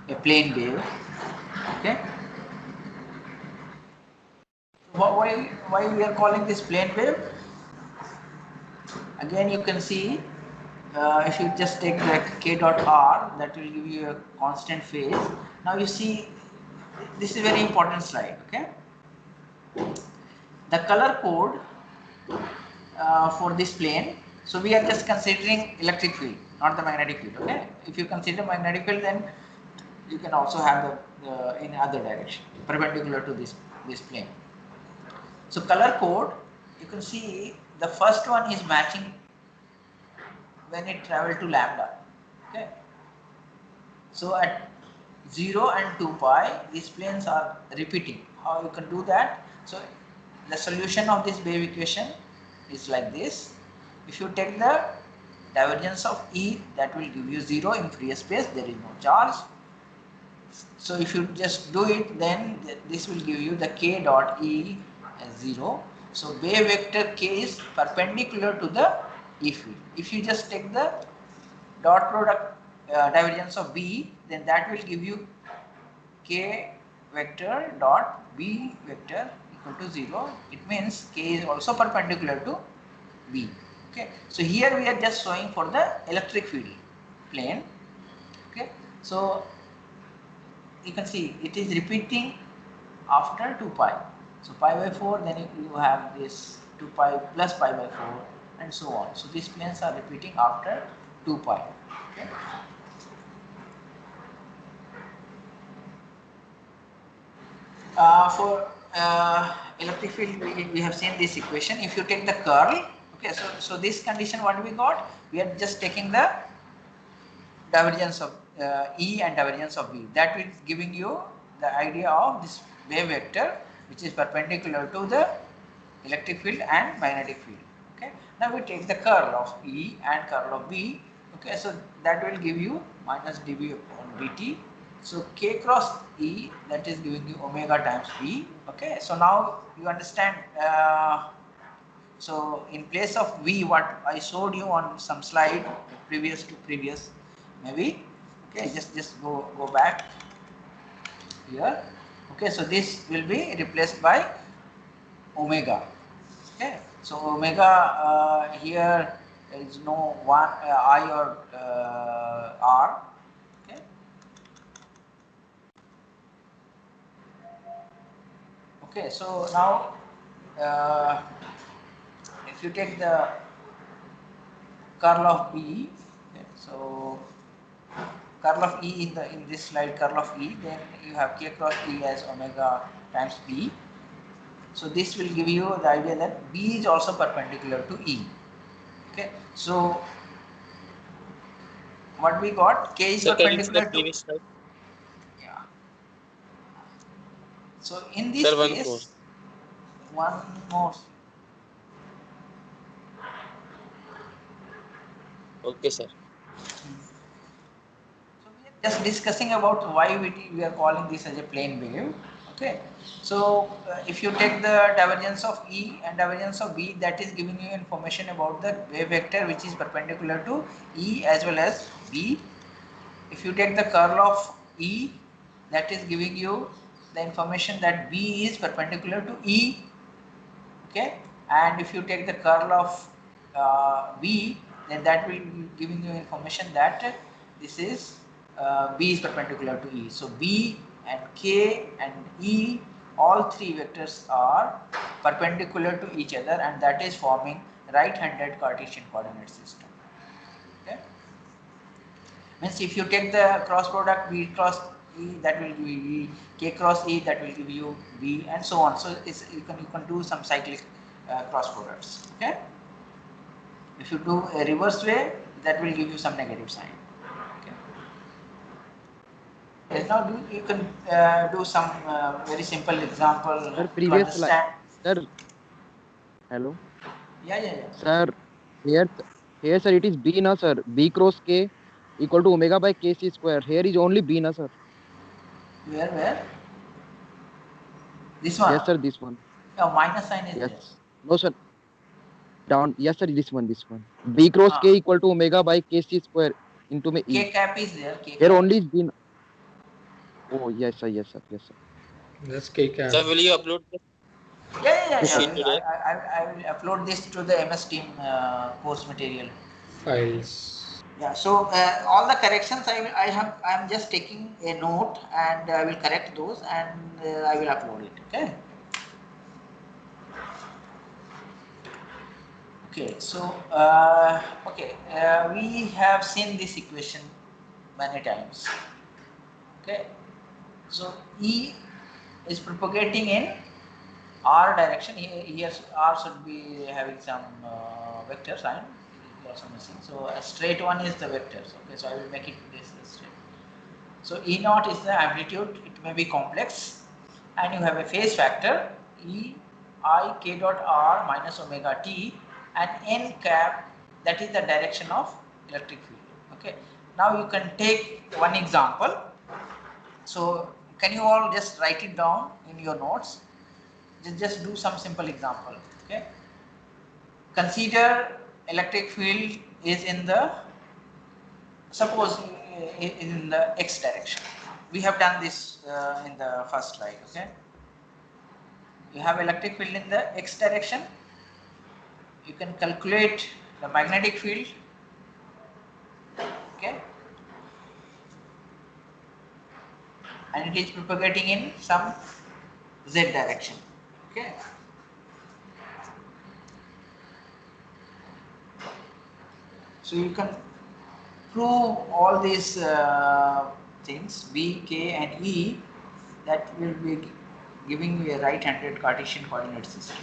a plane wave. Okay. Why we are calling this plane wave? Again, you can see if you just take the k dot r, that will give you a constant phase. Now you see, this is a very important slide. Okay, the color code for this plane. So we are just considering electric field, not the magnetic field. Okay, if you consider magnetic field, then you can also have the in other direction perpendicular to this plane. So color code, you can see the first one is matching when it travel to lambda. Okay, so at 0 and 2 pi these planes are repeating. How you can do that? So the solution of this wave equation is like this. If you take the divergence of E, that will give you 0 in free space, there is no charge. So if you just do it, then this will give you the k dot E as 0. So wave vector k is perpendicular to the E field. If you just take the dot product divergence of B, then that will give you k vector dot B vector equal to 0. It means k is also perpendicular to B. Okay. So here we are just showing for the electric field plane. Okay. So you can see it is repeating after 2 pi. So pi by 4, then you have this 2 pi plus pi by 4 and so on. So these planes are repeating after 2 pi. Okay. For electric field, we have seen this equation. If you take the curl, okay, so this condition, what we got? We are just taking the divergence of E and divergence of B. That is giving you the idea of this wave vector, which is perpendicular to the electric field and magnetic field. Okay. Now we take the curl of E and curl of B. Okay, so that will give you minus dB upon dt. So k cross E, that is giving you omega times B. Okay, so now you understand. So in place of V, what I showed you on some slide previous maybe, Okay, just go back here. Okay, so this will be replaced by omega. Okay, so omega here there is no one I or r. Okay, okay, so now if you take the curl of B, okay, so curl of E in this slide, curl of E, then you have K cross E as omega times B. So this will give you the idea that B is also perpendicular to E. Okay, so what we got, K is Sir, can you see the perpendicular to, previous slide? yeah. So in this Sir, one more. case, one more. Okay, sir. Just discussing about why we are calling this as a plane wave. Okay, so if you take the divergence of E and divergence of B, that is giving you information about the wave vector which is perpendicular to E as well as B. If you take the curl of E, that is giving you the information that B is perpendicular to E. Okay, and if you take the curl of B, then that will be giving you information that this is B is perpendicular to E. So B and K and E, all three vectors are perpendicular to each other, and that is forming right-handed Cartesian coordinate system. Okay, means if you take the cross product B cross E, that will give you E, K cross E, that will give you B, and so on. So it's, you can do some cyclic cross products. Okay, if you do a reverse way, that will give you some negative sign. Okay, now you can do some very simple example Sir, to previous slide. understand. Sir, hello. Yeah. Sir, here sir, it is B na sir. B cross K equal to omega by KC square. Here is only B na sir. Where? This one? Yes sir, this one. Oh, minus sign is Yes. there. No sir. Down. Yes sir, this one. B cross K equal to omega by KC square into me E. K cap is there. K Here cap. only is B. Oh yes sir. That's K cap. Sir, will you upload this Yeah. sheet today? I will upload this to the MS Team course material Files. Yeah. So all the corrections I am just taking a note and I will correct those and I will upload it. Okay. Okay. So we have seen this equation many times. Okay. So E is propagating in R direction. Here R should be having some vector sign. Also missing. So a straight one is the vectors. Okay, so I will make it this straight. So E naught is the amplitude. It may be complex, and you have a phase factor E I k dot R minus omega t, and n cap, that is the direction of electric field. Okay. Now you can take one example. So can you all just write it down in your notes? Just do some simple example. Okay. Consider electric field is in the, suppose in the x direction. We have done this in the first slide. Okay. You have electric field in the x direction. You can calculate the magnetic field. Okay. And it is propagating in some z direction. Okay. So you can prove all these things B, K and E, that will be giving you a right-handed Cartesian coordinate system.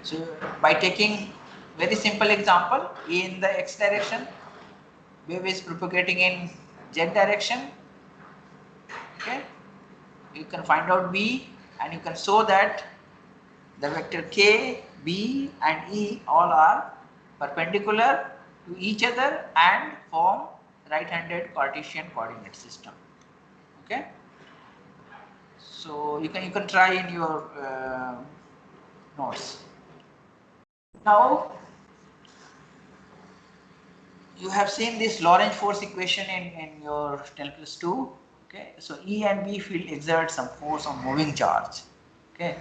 So by taking very simple example, in the x direction, wave is propagating in z direction. Okay, you can find out B and you can show that the vector K, B and E all are perpendicular to each other and form right-handed Cartesian coordinate system. Okay, so you can try in your notes. Now you have seen this Lorentz force equation in your 10 plus 2. Okay, so E and B field exert some force on moving charge. Okay,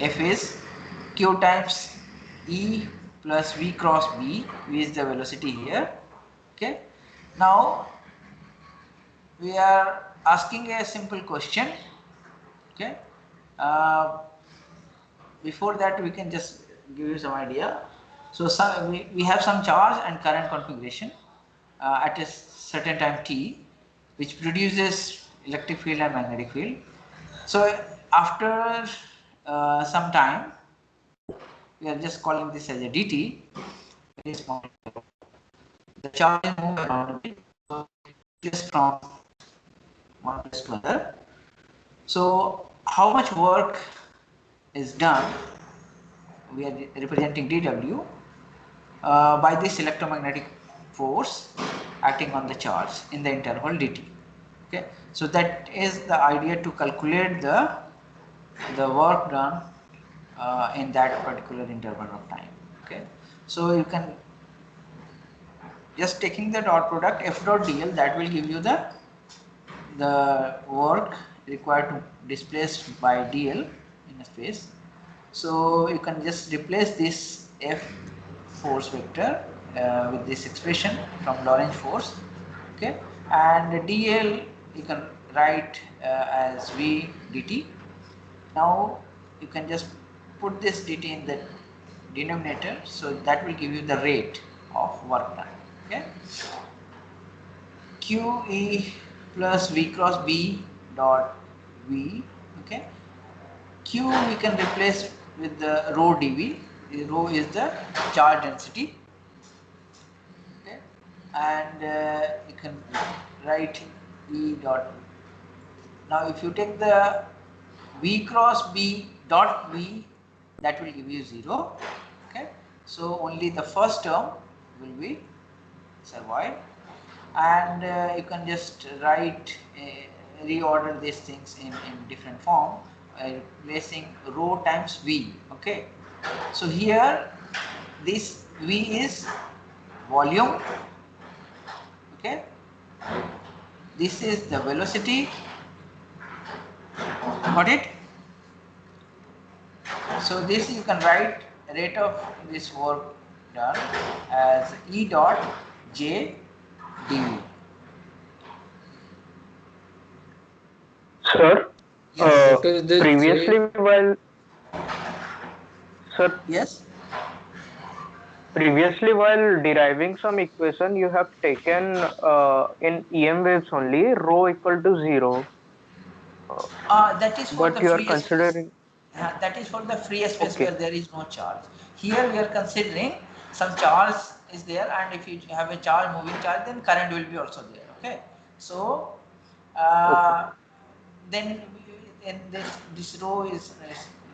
F is Q times E plus V cross B. V is the velocity here. Okay, now we are asking a simple question. Okay, before that we can just give you some idea. So we have some charge and current configuration at a certain time t, which produces electric field and magnetic field. So after some time, we are just calling this as a dt. The charge is moved around a bit, so just from one place to another. So how much work is done? We are representing dW by this electromagnetic force acting on the charge in the interval dt. Okay, so that is the idea to calculate the work done in that particular interval of time. Okay, so you can just taking the dot product f dot dl, that will give you the work required to displace by dl in a space. So you can just replace this f force vector with this expression from Lorentz force. Okay, and dl you can write as v dt. Now you can just put this dt in the denominator, so that will give you the rate of work done. Okay, QE plus V cross B dot V. Okay, Q we can replace with the rho dV. Rho is the charge density. Okay, and you can write E dot. Now if you take the V cross B dot V, that will give you 0. Okay, so only the first term will be survived, and you can just write reorder these things in different form, replacing rho times V. Okay, so here this V is volume. Okay, this is the velocity. Got it? So this you can write rate of this work done as E dot J dV. Sir, Yes. previously while sir, yes, previously while deriving some equation, you have taken in EM waves only rho equal to 0. that is for But the you are free space. considering That is for the free space okay. where there is no charge. Here we are considering some charge is there, and if you have a charge, moving charge, then current will be also there. Okay, so then this rho is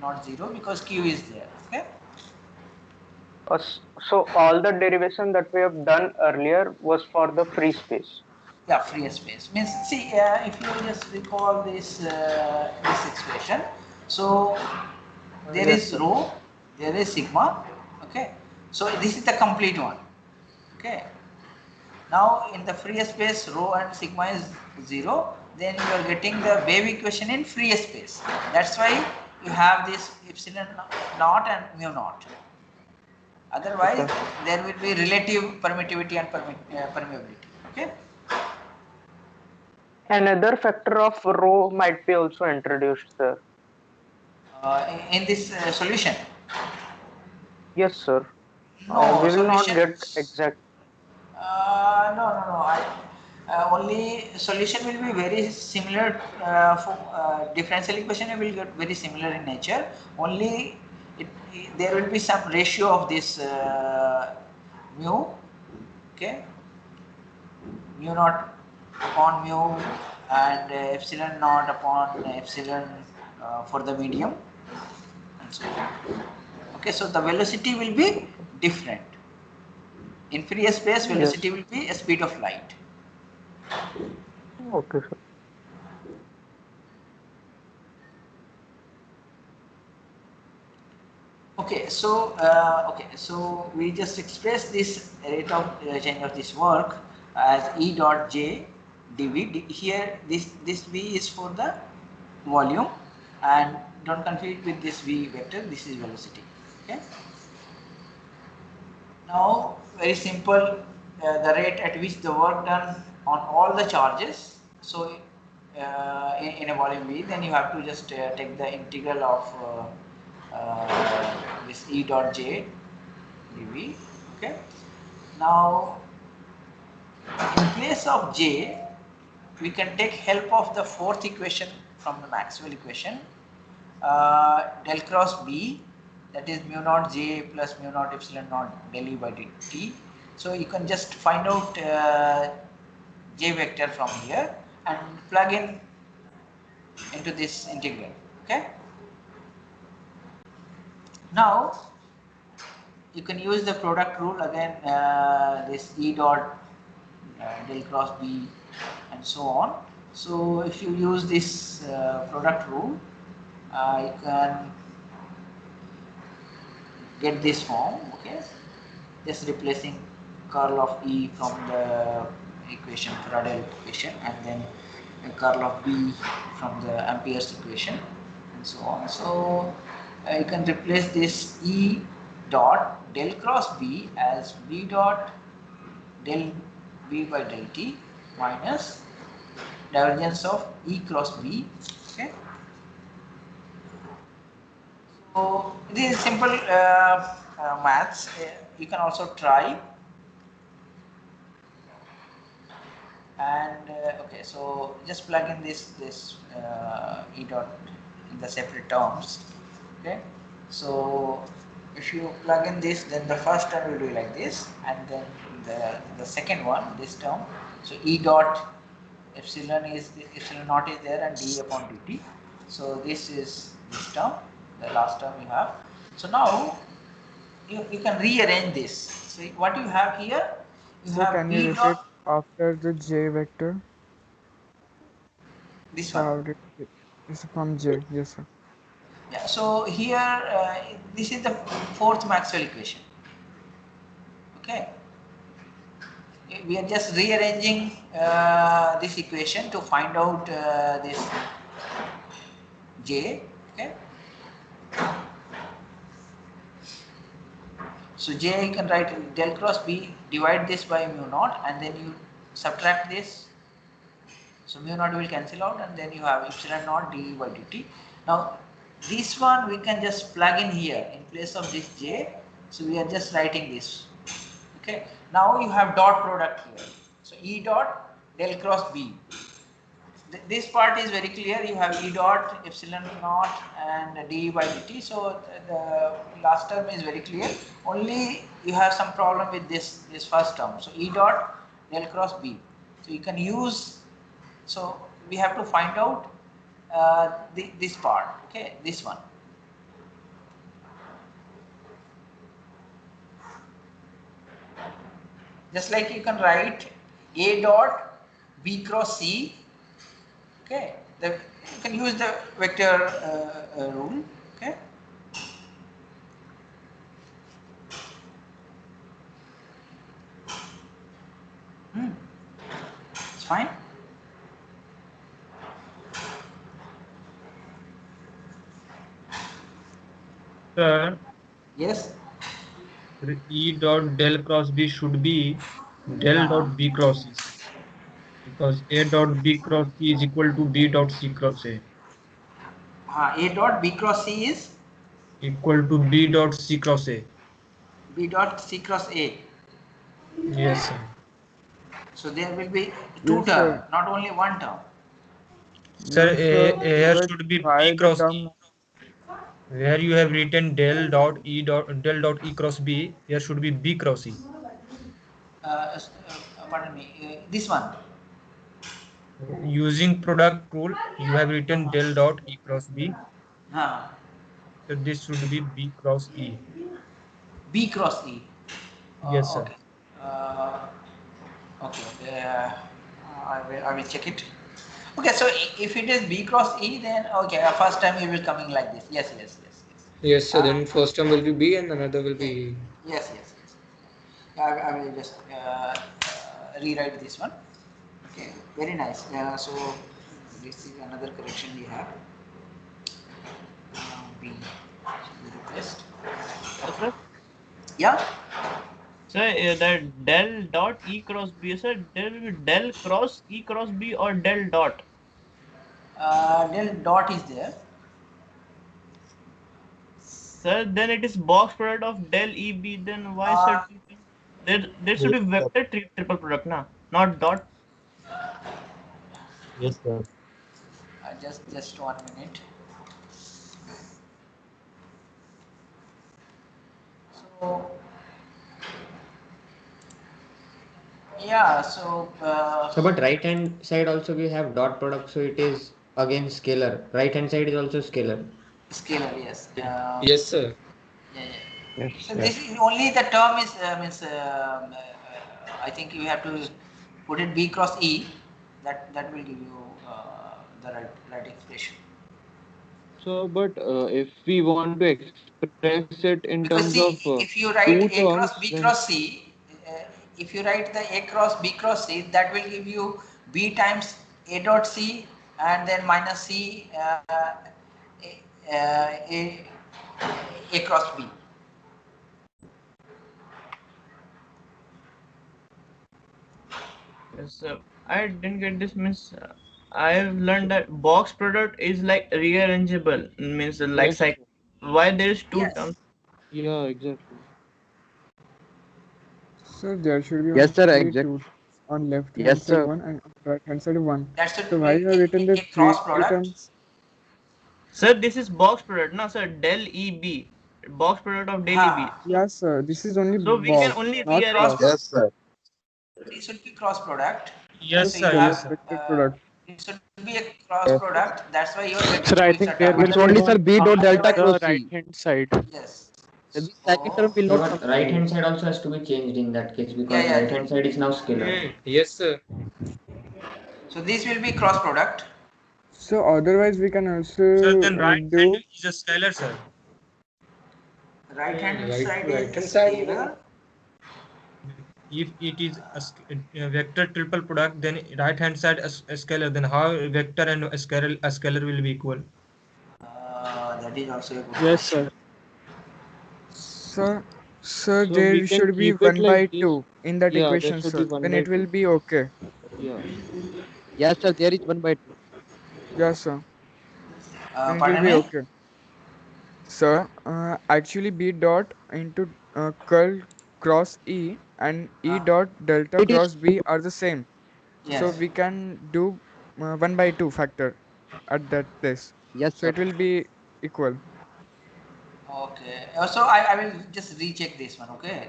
not 0 because Q is there. Okay. So all the derivation that we have done earlier was for the free space. Yeah, free space means, see, if you just recall this this expression, so there Yes, is sir. rho, there is sigma. Okay, so this is the complete one. Okay, now in the free space rho and sigma is 0, then you are getting the wave equation in free space. That's why you have this epsilon naught and mu naught. Otherwise, there will be relative permittivity and permeability. Okay. Another factor of rho might be also introduced, sir. In this solution. Yes, sir. No, We will not solution. get exact. No. Only solution will be very similar. For differential equation will get very similar in nature. Only there will be some ratio of this mu. Okay, mu naught upon mu and epsilon naught upon epsilon for the medium, and so on. Okay, so the velocity will be different. In free space, velocity will be a speed of light. Okay, sir. Okay, so so we just express this rate of change of this work as E dot J dV. Here this V is for the volume, and don't confuse it with this V vector. This is velocity. Okay. Now very simple, the rate at which the work done on all the charges. So in a volume V, then you have to just take the integral of this E dot J dV. Okay. Now in place of J, we can take help of the fourth equation from the Maxwell equation, del cross B, that is mu naught J plus mu naught epsilon naught del E by dt. So you can just find out J vector from here and plug in into this integral. Okay. Now you can use the product rule again, this E dot del cross B and so on. So if you use this product rule, you can get this form. Okay, just replacing curl of E from the equation, Faraday equation, and then curl of B from the Ampere's equation and so on. So you can replace this E dot del cross B as B dot del B by del T minus divergence of E cross B. Okay. So this is simple maths. You can also try. And okay, so just plug in this E dot in the separate terms. Okay, so if you plug in this, then the first term will be like this, and then the second one, this term. So E dot epsilon naught is there, and d upon dt. So this is this term, the last term you have. So now you can rearrange this. So what you have here, you So have can E you repeat dot, after the J vector? this So one. how did it is from J? Yes, sir. Yeah, so here this is the fourth Maxwell equation. Okay, we are just rearranging this equation to find out this J. Okay, so J you can write del cross B, divide this by mu naught, and then you subtract this. So mu naught will cancel out, and then you have epsilon naught d by dt. Now this one we can just plug in here in place of this J. So we are just writing this. Okay. Now you have dot product here. So E dot del cross B. This part is very clear. You have E dot epsilon naught and d by dt. So the last term is very clear. Only you have some problem with this first term. So E dot del cross B. So you can use. So we have to find out this part. Okay, this one. Just like you can write A dot B cross C. Okay, you can use the vector rule. Okay. It's fine. Sir, Yes. E dot del cross B should be del dot B cross C, because A dot B cross C is equal to B dot C cross A. A dot B cross C is Equal to B dot C cross A. B dot C cross A. Yes, sir. So there will be two Yes, terms, sir. not only one term. Sir, here Let's should be try B the cross term. E. Where you have written del dot E cross B, here should be B cross E. Pardon me, this one. Using product rule, you have written del dot E cross B. So this should be B cross E. B cross E. Yes, sir. Okay. Okay. I will check it. Okay, so if it is B cross E, then okay, first time it will coming like this. Yes. Yes, so then first term will be B and another will be. Yes. I will just rewrite this one. Okay, very nice. So this is another correction we have. B. Request. Sir, Yeah. sir, that del dot E cross B, sir, there will be del cross E cross B or del dot. Del dot is there. Sir, then it is box product of del EB. Then why, sir? There should be vector triple product, na, not dot. Yes, sir. Just 1 minute. So yeah, so So, but right hand side also we have dot product, so it is again scalar. Right hand side is also scalar. scalar, yes. Yes, sir. Yeah. So this is only the term is means I think you have to put it B cross E. That will give you the right expression. So, but if we want to express it in Because terms of see, if you write two A cross terms, B then cross C, if you write the A cross B cross C, that will give you B times A dot C and then minus C A cross B. Yes, sir. I didn't get this. Means I've learned that box product is like rearrangeable. Means like yes, cycle. Why there is two terms? yeah, exactly. So there should be Yes, sir, only exactly. two on left hand Yes, side sir. one and on right hand side one. That should So why be you have written the a cross three product. terms? Sir, this is box product, no, sir. Del EB, box product of del EB. Yes, sir. This is only So we can box, only not rearrange. cross. Sir. This should be cross product. Yes, So sir. you Yes, have sir. Vector product. it should be a cross product. That's why your vector Sir, I fields think are there will It's terminated. be only, sir, one B dot delta after cross the right C. hand side. Yes. The second term will So, not come. but right hand side also has to be changed in that case because Yeah. right hand side is now scalar. Yes, sir. So this will be cross product. So otherwise we can also Sir, then right hand do is a scalar, sir. Right hand Right side hand is side. scalar. If it is a vector triple product, then right hand side a scalar. Then how vector and a scalar will be equal? That is also a good Yes, question. sir. so So we there can should be keep it 1 by like this. 2 in that Yeah, there equation, should sir. be 1 Then by it will 2. be okay. Yeah. Yes, sir, there is 1 by 2. Yes, sir. Then it will Pardon be me? okay. Sir, actually B dot into curl cross E and E dot delta It is cross B are the same. So Yes. we can do 1 by 2 factor at that place. yes, So sir. it will be equal. Okay. So I will just recheck this one. Okay.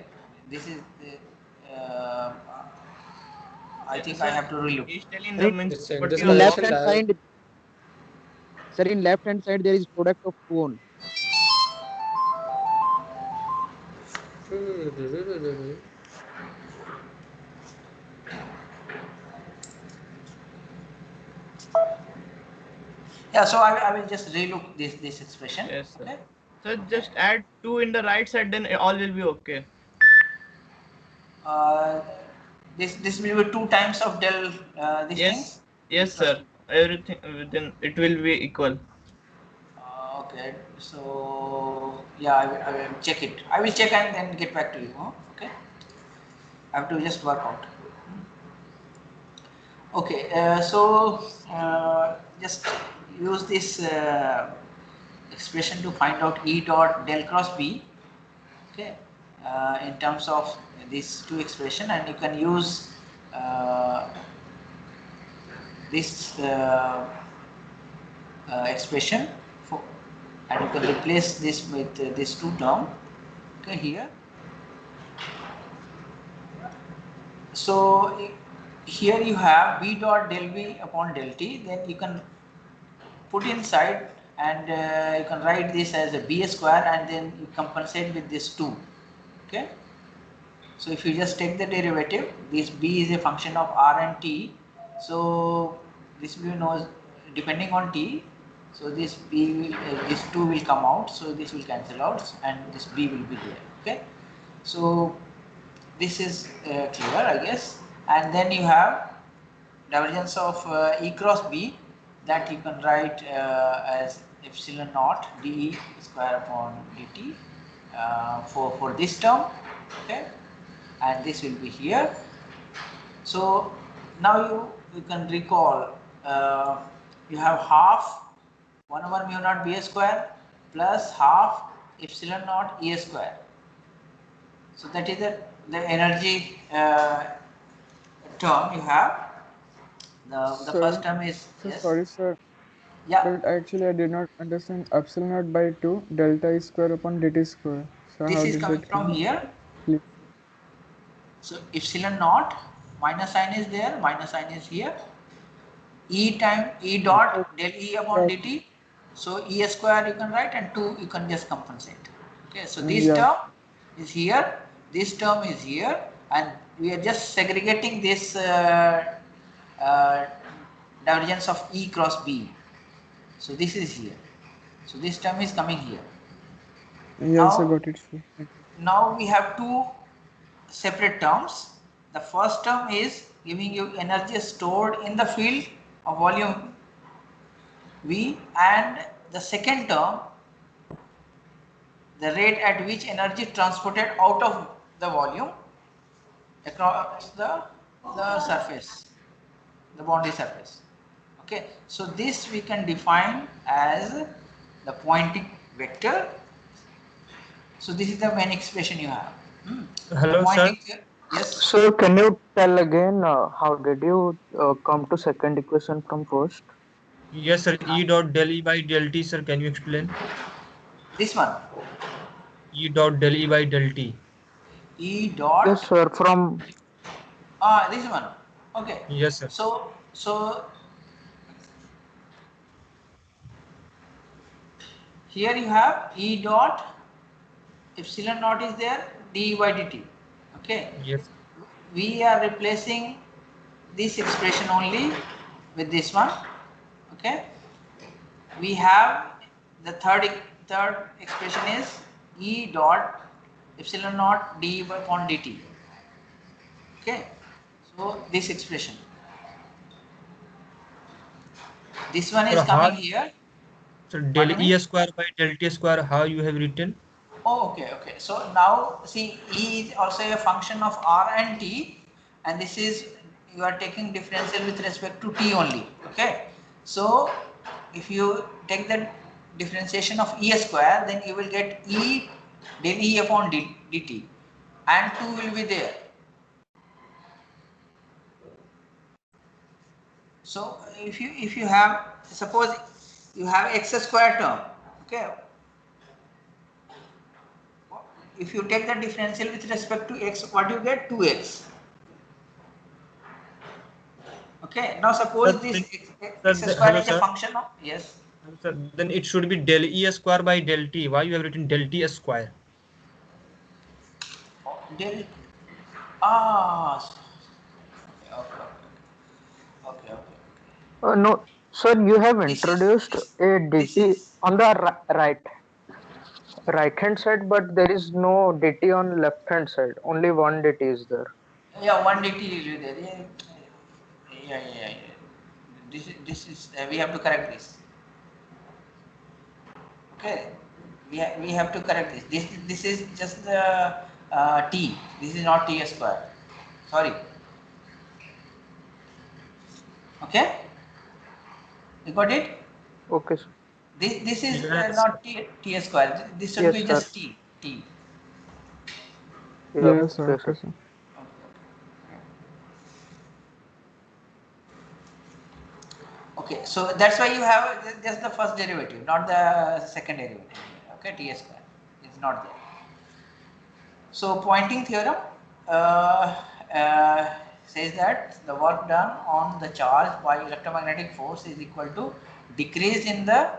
This is the. I think I have to relook. He's telling Sir, the means It's in what this you are in left suggestion hand copying. diagram. side, sir, in left hand side there is product of two only. Yeah. So I will just relook this expression. Yes, sir. Okay. So just add 2 in the right side, then all will be okay. Uh, this will be 2 times of del these things. Yes, sir. Everything then it will be equal. Okay. So yeah, I will check it. I will check and then get back to you. Huh? Okay. I have to just work out. Okay. So just use this expression to find out E dot del cross B. Okay. In terms of these two expression, and you can use this expression for, and you can replace this with this two term. Okay, here. So here you have B dot del V upon del T. Then you can put inside and you can write this as a B square, and then you compensate with this 2. Okay. So if you just take the derivative, this B is a function of R and T. So this will be known depending on T. So this B will, this 2 will come out, so this will cancel out and this B will be there. Okay, so this is clear, I guess. And then you have divergence of E cross B, that you can write as epsilon naught dE square upon dt for this term. Okay, and this will be here. So now you can recall, you have half 1 over mu naught B square plus half epsilon naught E square. So that is the energy term you have. The first term is, So yes. sorry, sir. Yeah. But actually, I did not understand epsilon naught by 2 delta E square upon dt square. So This how is did coming that from come? here. Please. So epsilon naught, minus sign is there, minus sign is here. E time E dot del E upon dt. So E square you can write and 2 you can just compensate. Okay, so this Yeah. term is here, this term is here, and we are just segregating this divergence of E cross B. So this is here. So this term is coming here. Yes, I got it, sir. Thank you. Now we have two separate terms. The first term is giving you energy stored in the field of volume V, and the second term, the rate at which energy transported out of the volume across the surface, the boundary surface. Okay, so this we can define as the Poynting vector. So this is the main expression you have. Hello, sir. Yes. So can you tell again how did you come to second equation from first? Yes, sir. E dot del E by del T, sir. Can you explain? This one. E dot del E by del T. E dot. Yes, sir. From This one. Okay. Yes, sir. So here you have E dot epsilon naught is there, d by dt. Okay. Yes. We are replacing this expression only with this one. Okay. We have the third expression is E dot epsilon naught d upon dt. Okay. So this expression. This one is coming here. So del E square by del T square, how you have written? Oh, okay. So now see, E is also a function of R and T, and this is, you are taking differential with respect to T only. Okay. So if you take the differentiation of E square, then you will get E del E upon dt, and 2 will be there. So if you have, suppose you have x square term, okay. If you take the differential with respect to x, what you get? 2x. Okay. Now suppose this x square is a function of, yes. Sir, then it should be del E square by del T. Why you have written del T square? Del okay. no, sir. You have introduced a dt on the right hand side, but there is no dt on left hand side. Only one dt is there. Yeah, one dt will be there. Yeah. This is we have to correct this. Okay, we have to correct this. This is just the t. This is not t square. Sorry. Okay, you got it? Okay, sir. This is not t square. This should be just t. Yes, sir. Okay, sir. Okay, so that's why you have just the first derivative, not the second derivative. Okay, t square is not there. So Poynting theorem says that the work done on the charge by electromagnetic force is equal to decrease in the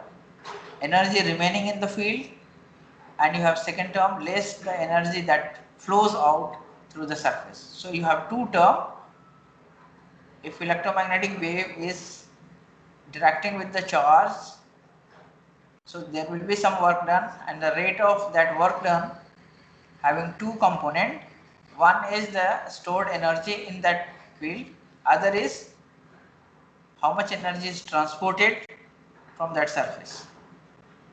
energy remaining in the field, and you have second term less the energy that flows out through the surface. So you have two terms. If electromagnetic wave is interacting with the charge So there will be some work done, and the rate of that work done having two component. One is the stored energy in that field, other is how much energy is transported from that surface.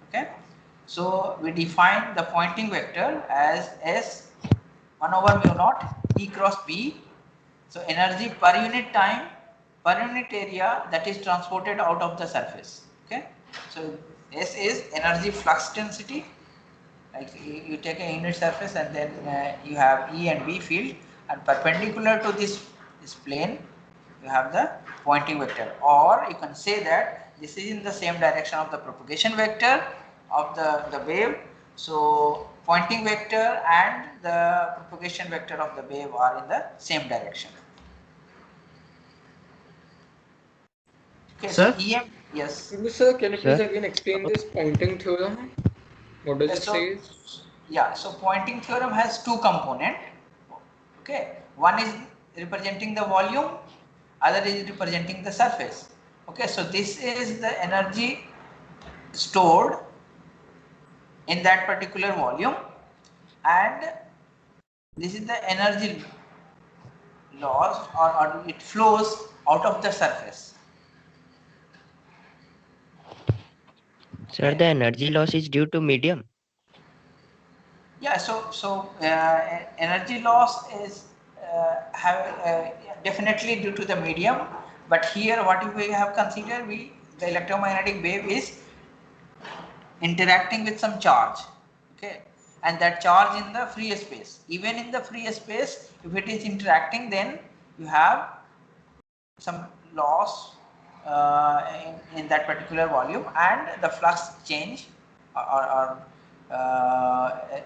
Okay, so we define the Poynting vector as S 1 over mu naught E cross B. So energy per unit time per unit area that is transported out of the surface. Okay, so S is energy flux density. Like you take a unit surface and then you have E and B field, and perpendicular to this plane you have the Poynting vector, or you can say that this is in the same direction of the propagation vector of the wave. So Poynting vector and the propagation vector of the wave are in the same direction. Okay, Sir? so EM, yes. Sir, can you please Sir? again explain this Poynting theorem? What does it So, say? yeah, so Poynting theorem has two components. Okay, one is representing the volume, other is representing the surface. Okay, so this is the energy stored in that particular volume, and this is the energy loss, or it flows out of the surface. Sir, the energy loss is due to medium. Yeah, so energy loss is definitely due to the medium, but here what we have considered, the electromagnetic wave is interacting with some charge. Okay, and that charge in the free space, even in the free space, if it is interacting, then you have some loss in that particular volume, and the flux change or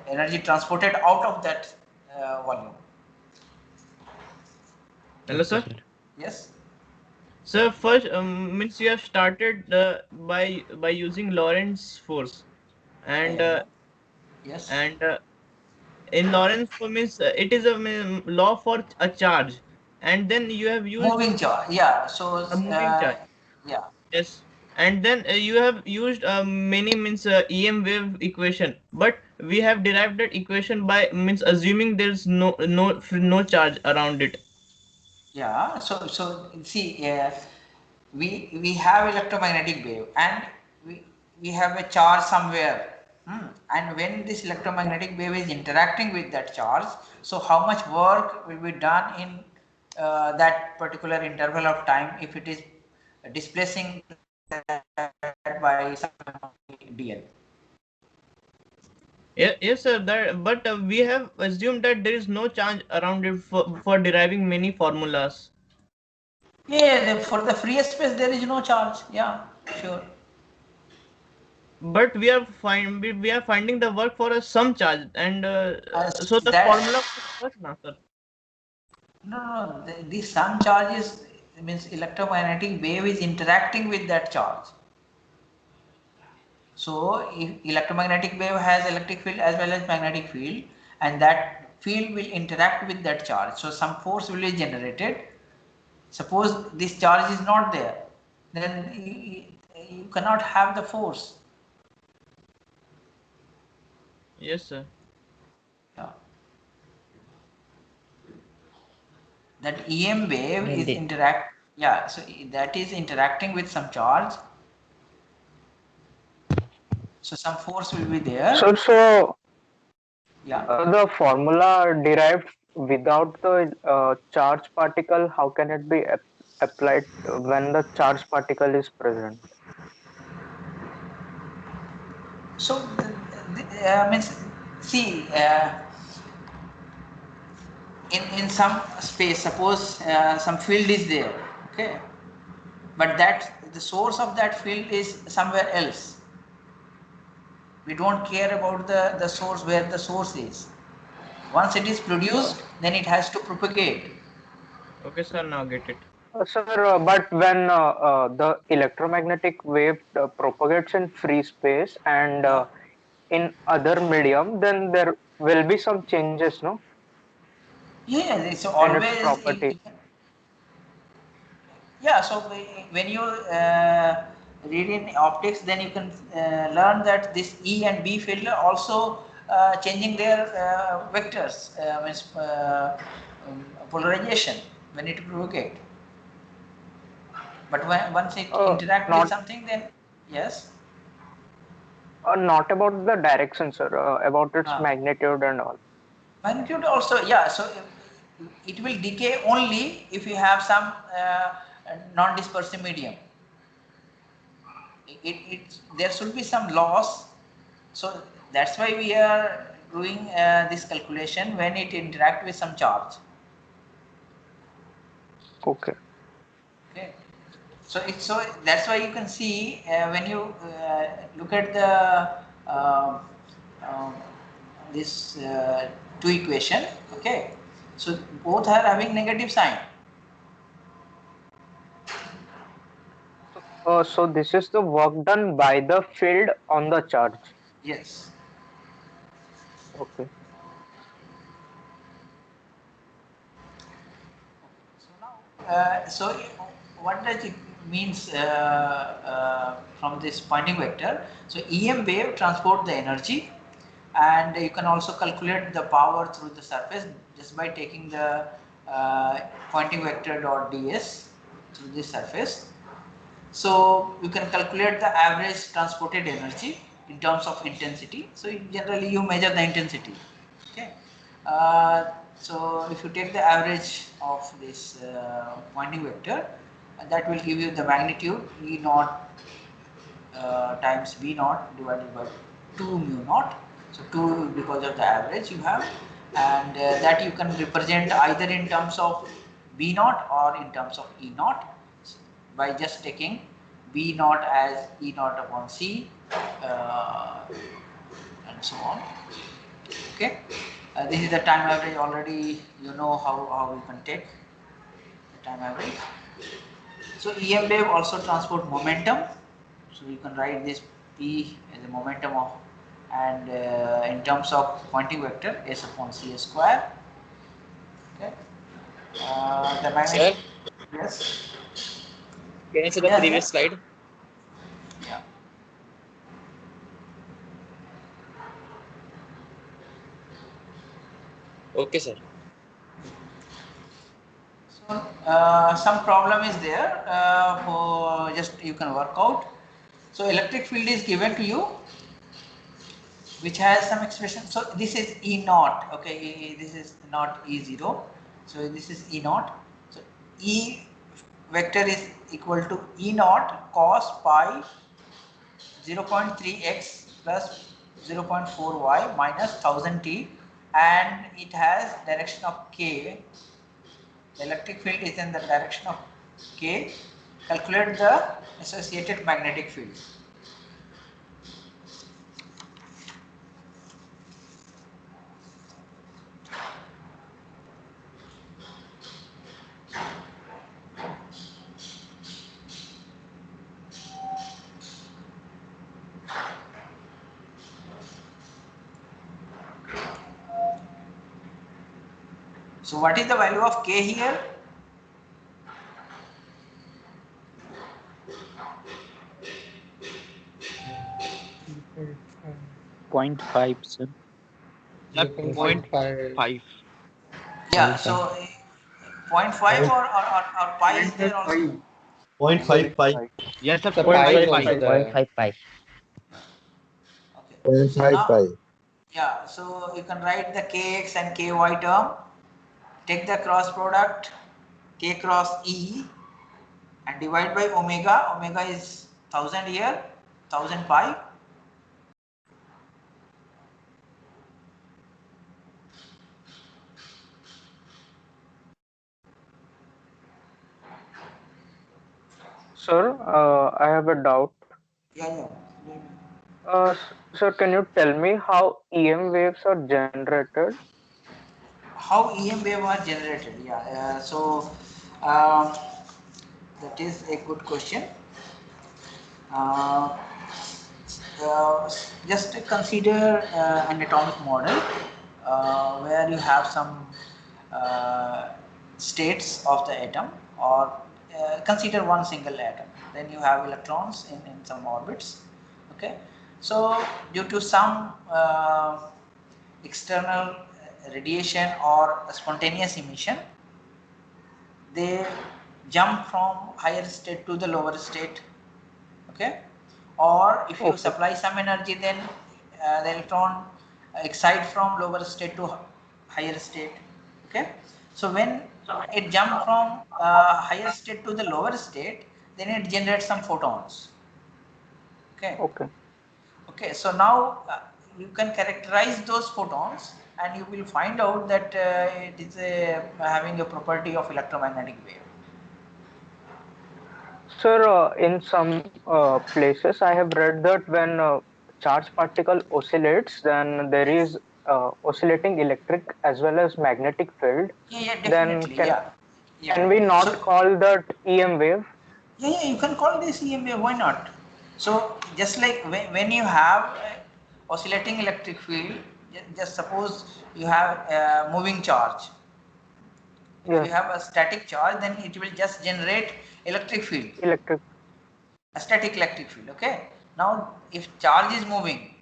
energy transported out of that volume. Hello, sir. Yes. So first, means you have started by using Lorentz force, and yes, and in Lorentz force means it is a law for a charge, and then you have used moving charge. Yeah. So a moving charge. yeah. Yes, and then you have used many means EM wave equation, but we have derived that equation by means assuming there's no charge around it. Yeah. So see, we have electromagnetic wave, and we have a charge somewhere. And when this electromagnetic wave is interacting with that charge, so how much work will be done in that particular interval of time if it is displacing that by some dl. Yes, sir. But we have assumed that there is no charge around it for deriving many formulas. Yeah, for the free space there is no charge. Yeah, sure. But we are finding the work for some charge, and so the formula work now, sir. No, the some charge is means electromagnetic wave is interacting with that charge. So if electromagnetic wave has electric field as well as magnetic field, and that field will interact with that charge. So some force will be generated. Suppose this charge is not there, then you cannot have the force. Yes, sir. Yeah. That EM wave is so that is interacting with some charge. So some force will be there. So yeah. The formula derived without the charge particle, how can it be applied when the charge particle is present? So means see in some space, suppose some field is there, okay, but that the source of that field is somewhere else. We don't care about the source, where the source is. Once it is produced, then it has to propagate. Okay, sir. Now get it. Sir, but when the electromagnetic wave propagates in free space and in other medium, then there will be some changes, no? Yeah, it's In always its property. yeah. So when you read in optics, then you can learn that this E and B field are also changing their vectors, means polarization when it propagate. But when once it interact with Not something, then yes. not about the direction, sir. About its magnitude and all. Magnitude also, yeah. So it will decay only if you have some non-dispersive medium. There should be some loss. So that's why we are doing this calculation when it interact with some charge. Okay. Okay. So that's why you can see when you look at the this two equation. Okay. So both are having negative sign. So this is the work done by the field on the charge. Yes. Okay. So what does it means from this Poynting vector? So EM wave transport the energy, and you can also calculate the power through the surface just by taking the Poynting vector dot ds through this surface. So you can calculate the average transported energy in terms of intensity. So generally you measure the intensity. Okay. So if you take the average of this Poynting vector, that will give you the magnitude E naught times V naught divided by 2 mu naught. So 2 because of the average you have, and that you can represent either in terms of V naught or in terms of E naught by just taking V naught as E naught upon C and so on. Okay. This is the time average. Already you know how you can take the time average. So EM wave also transport momentum. So you can write this P as a momentum of, and in terms of Poynting vector S upon C square. Okay. The magnetic. Yes. Can you show the Yeah, previous slide? Yeah. Okay, sir. So some problem is there for just you can work out. So electric field is given to you, which has some expression. So this is E naught. Okay, this is not E0. So this is E naught. So E vector is equal to E naught cos pi 0.3x plus 0.4y minus 1000 t, and it has direction of k. The electric field is in the direction of k. Calculate the associated magnetic field. So what is the value of k here? Point 5, sir. 0.5. Yeah, so 0.5 or pi is there also? 0.5 pi. Yes, sir. The Point pi is five also pi. there. 0.5 pi. Okay. So 0.5 now, pi. yeah, so you can write the kx and ky term, take the cross product k cross e and divide by omega. Omega is 1000 here, 1000 pi. Sir, I have a doubt. Yeah. Sir, can you tell me how EM waves are generated? How EM wave are generated? Yeah. Um, that is a good question. Uh, just consider an atomic model where you have some states of the atom, or consider one single atom. Then you have electrons in some orbits. Okay, so due to some external radiation or spontaneous emission, they jump from higher state to the lower state. Okay, or if you supply some energy, then the electron excite from lower state to higher state. Okay, so when it jump from higher state to the lower state, then it generates some photons. Okay, so now you can characterize those photons and you will find out that it is having a property of electromagnetic wave. Sir, in some places I have read that when charged particle oscillates, then there is oscillating electric as well as magnetic field. Yeah, Then definitely. can we not call that EM wave? Yeah, you can call this EM wave. Why not? So just like when you have oscillating electric field, just suppose you have a moving charge. If you have a static charge, then it will just generate electric field. A static electric field. Okay. Now, if charge is moving,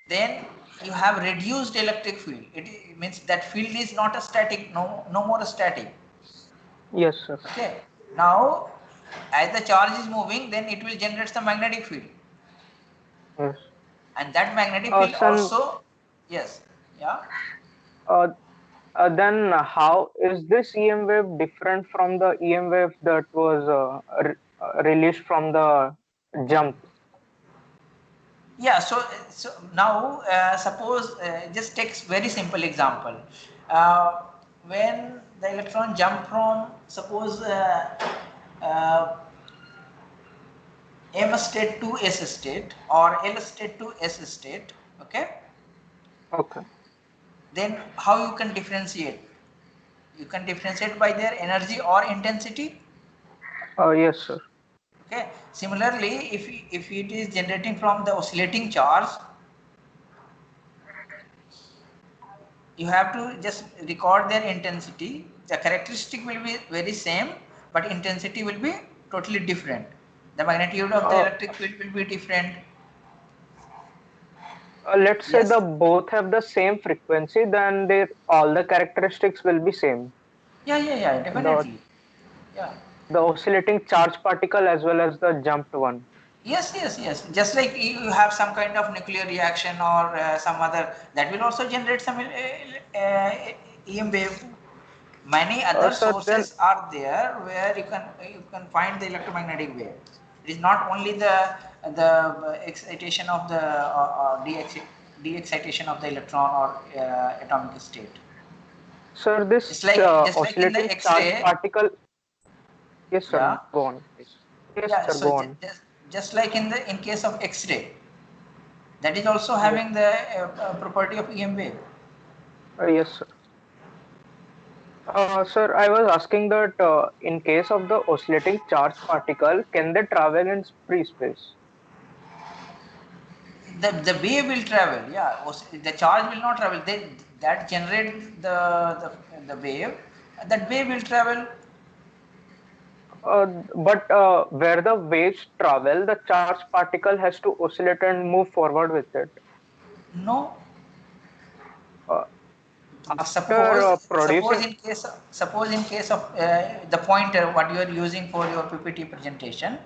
then you have reduced electric field. It means that field is not a static, no more a static. Yes, sir. Okay. Now, as the charge is moving, then it will generate some magnetic field. Yes. And that magnetic field also, yes, yeah. Then how is this EM wave different from the EM wave that was released from the jump? Yeah, so now suppose just take very simple example. When the electron jump from suppose M state to S state or L state to S state, okay? Okay. Then how you can differentiate? You can differentiate by their energy or intensity. Yes, sir. Okay. Similarly, if it is generating from the oscillating charge, you have to just record their intensity. The characteristic will be very same, but intensity will be totally different. The magnitude of the electric field will be different. Let's say the both have the same frequency, then all the characteristics will be same. Yeah, definitely. The oscillating charge particle as well as the jumped one. Yes. Just like you have some kind of nuclear reaction or some other, that will also generate some EM wave. Many other sources are there where you can find the electromagnetic wave. It is not only the excitation of the de-excitation of the electron or atomic state. Sir, this just like in the X-ray particle. Yes, sir. Yeah. Go on. Yes, Yeah, sir. so Go on. just like in case of X-ray, that is also having the property of EM wave. Yes, sir. Sir, I was asking that in case of the oscillating charge particle, can they travel in free space? The wave will travel, yeah. The charge will not travel. That generate the wave. That wave will travel. But where the waves travel, the charge particle has to oscillate and move forward with it. No. Suppose in case of the pointer what you are using for your PPT presentation.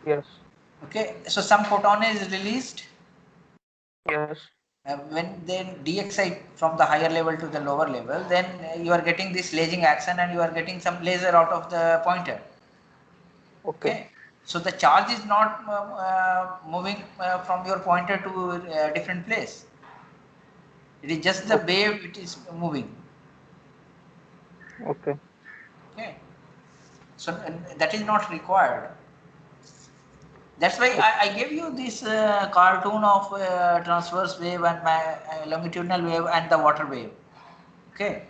Yes. Okay, so some photon is released. Yes. When they de-excite from the higher level to the lower level, then you are getting this lasing action and you are getting some laser out of the pointer. Okay. So the charge is not moving from your pointer to a different place. It is just the wave it is moving. Okay. Okay. So that is not required. That's why I gave you this cartoon of transverse wave and longitudinal wave and the water wave. Okay.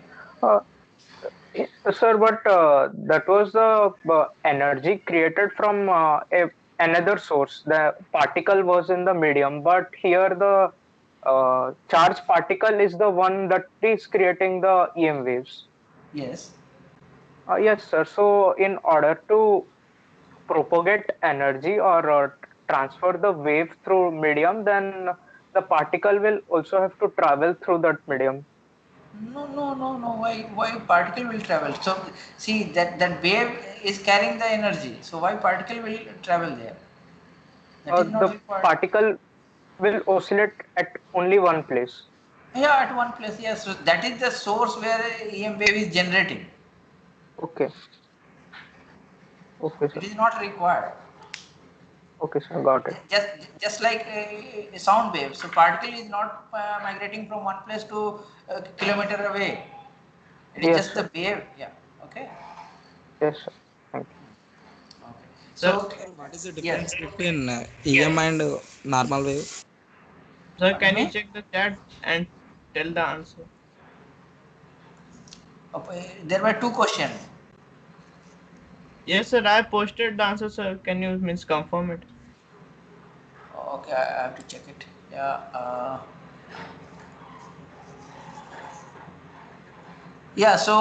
Sir, but that was the energy created from another source. The particle was in the medium, but here the charge particle is the one that is creating the EM waves. Yes. Yes, sir. So in order to propagate energy or transfer the wave through medium, then the particle will also have to travel through that medium. No, no, no, no. Why particle will travel? So see that wave is carrying the energy. So why particle will travel there? That is not The required. particle will oscillate at only one place. Yeah, at one place. Yes. So that is the source where EM wave is generating. Okay. Okay, It sir. is not required. Okay, sir. Got it. Just like a sound wave. So particle is not migrating from one place to a kilometer away. It is Yes, just sir. the wave. Yeah. Okay. Yes, sir. Thank you. So What is the yes. difference between EM and normal wave? Sir, Pardon can you me? check the chat and tell the answer? There were two questions. Yes, sir. I posted the answer, sir. Can you means confirm it? Okay, I have to check it. Yeah. Yeah. So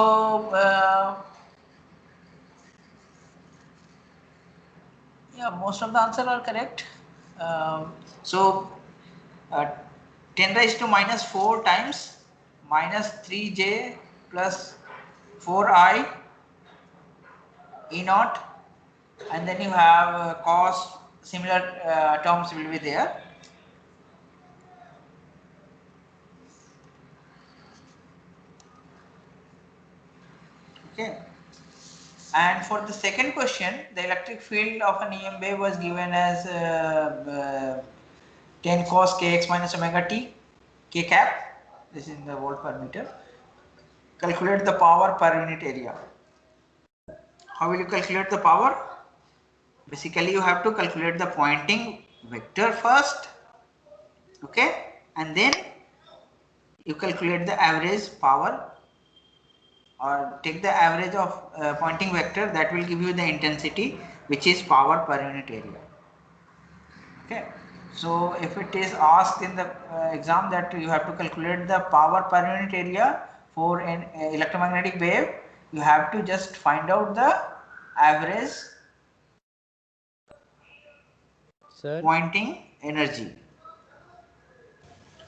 yeah, most of the answers are correct. So 10 raised to minus 4 times minus 3j plus 4i E naught, and then you have cos, similar terms will be there. Okay. And for the second question, the electric field of an EM wave was given as 10 cos kx minus omega t, k cap, this is in the volt per meter. Calculate the power per unit area. How will you calculate the power? Basically, you have to calculate the Poynting vector first, okay, and then you calculate the average power, or take the average of Poynting vector, that will give you the intensity, which is power per unit area. Okay, so if it is asked in the exam that you have to calculate the power per unit area for an electromagnetic wave, you have to just find out the average Poynting energy.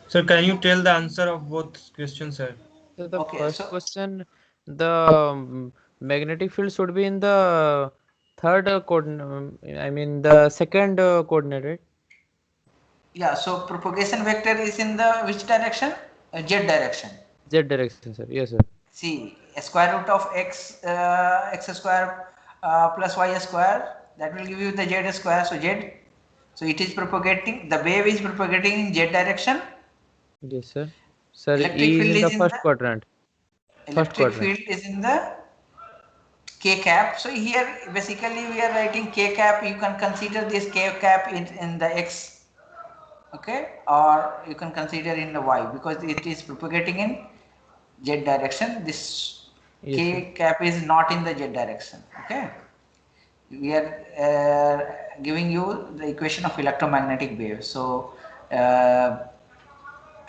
Sir, can you tell the answer of both questions, sir? So the Okay, first so question, the magnetic field should be in the third coordinate. I mean the second coordinate, right? yeah, so propagation vector is in the which direction? Z direction. Z direction, sir. Yes, sir. See, square root of x x square plus y square, that will give you the z square. So z, so it is propagating. The wave is propagating in z direction. Yes, sir. Sir, Electric E is field in the is in first the quadrant. electric field is in the k cap. So here basically we are writing k cap. You can consider this k cap in the x, okay, or you can consider in the y, because it is propagating in z direction. This Yes, k sir. cap is not in the z direction. Okay, we are giving you the equation of electromagnetic wave. So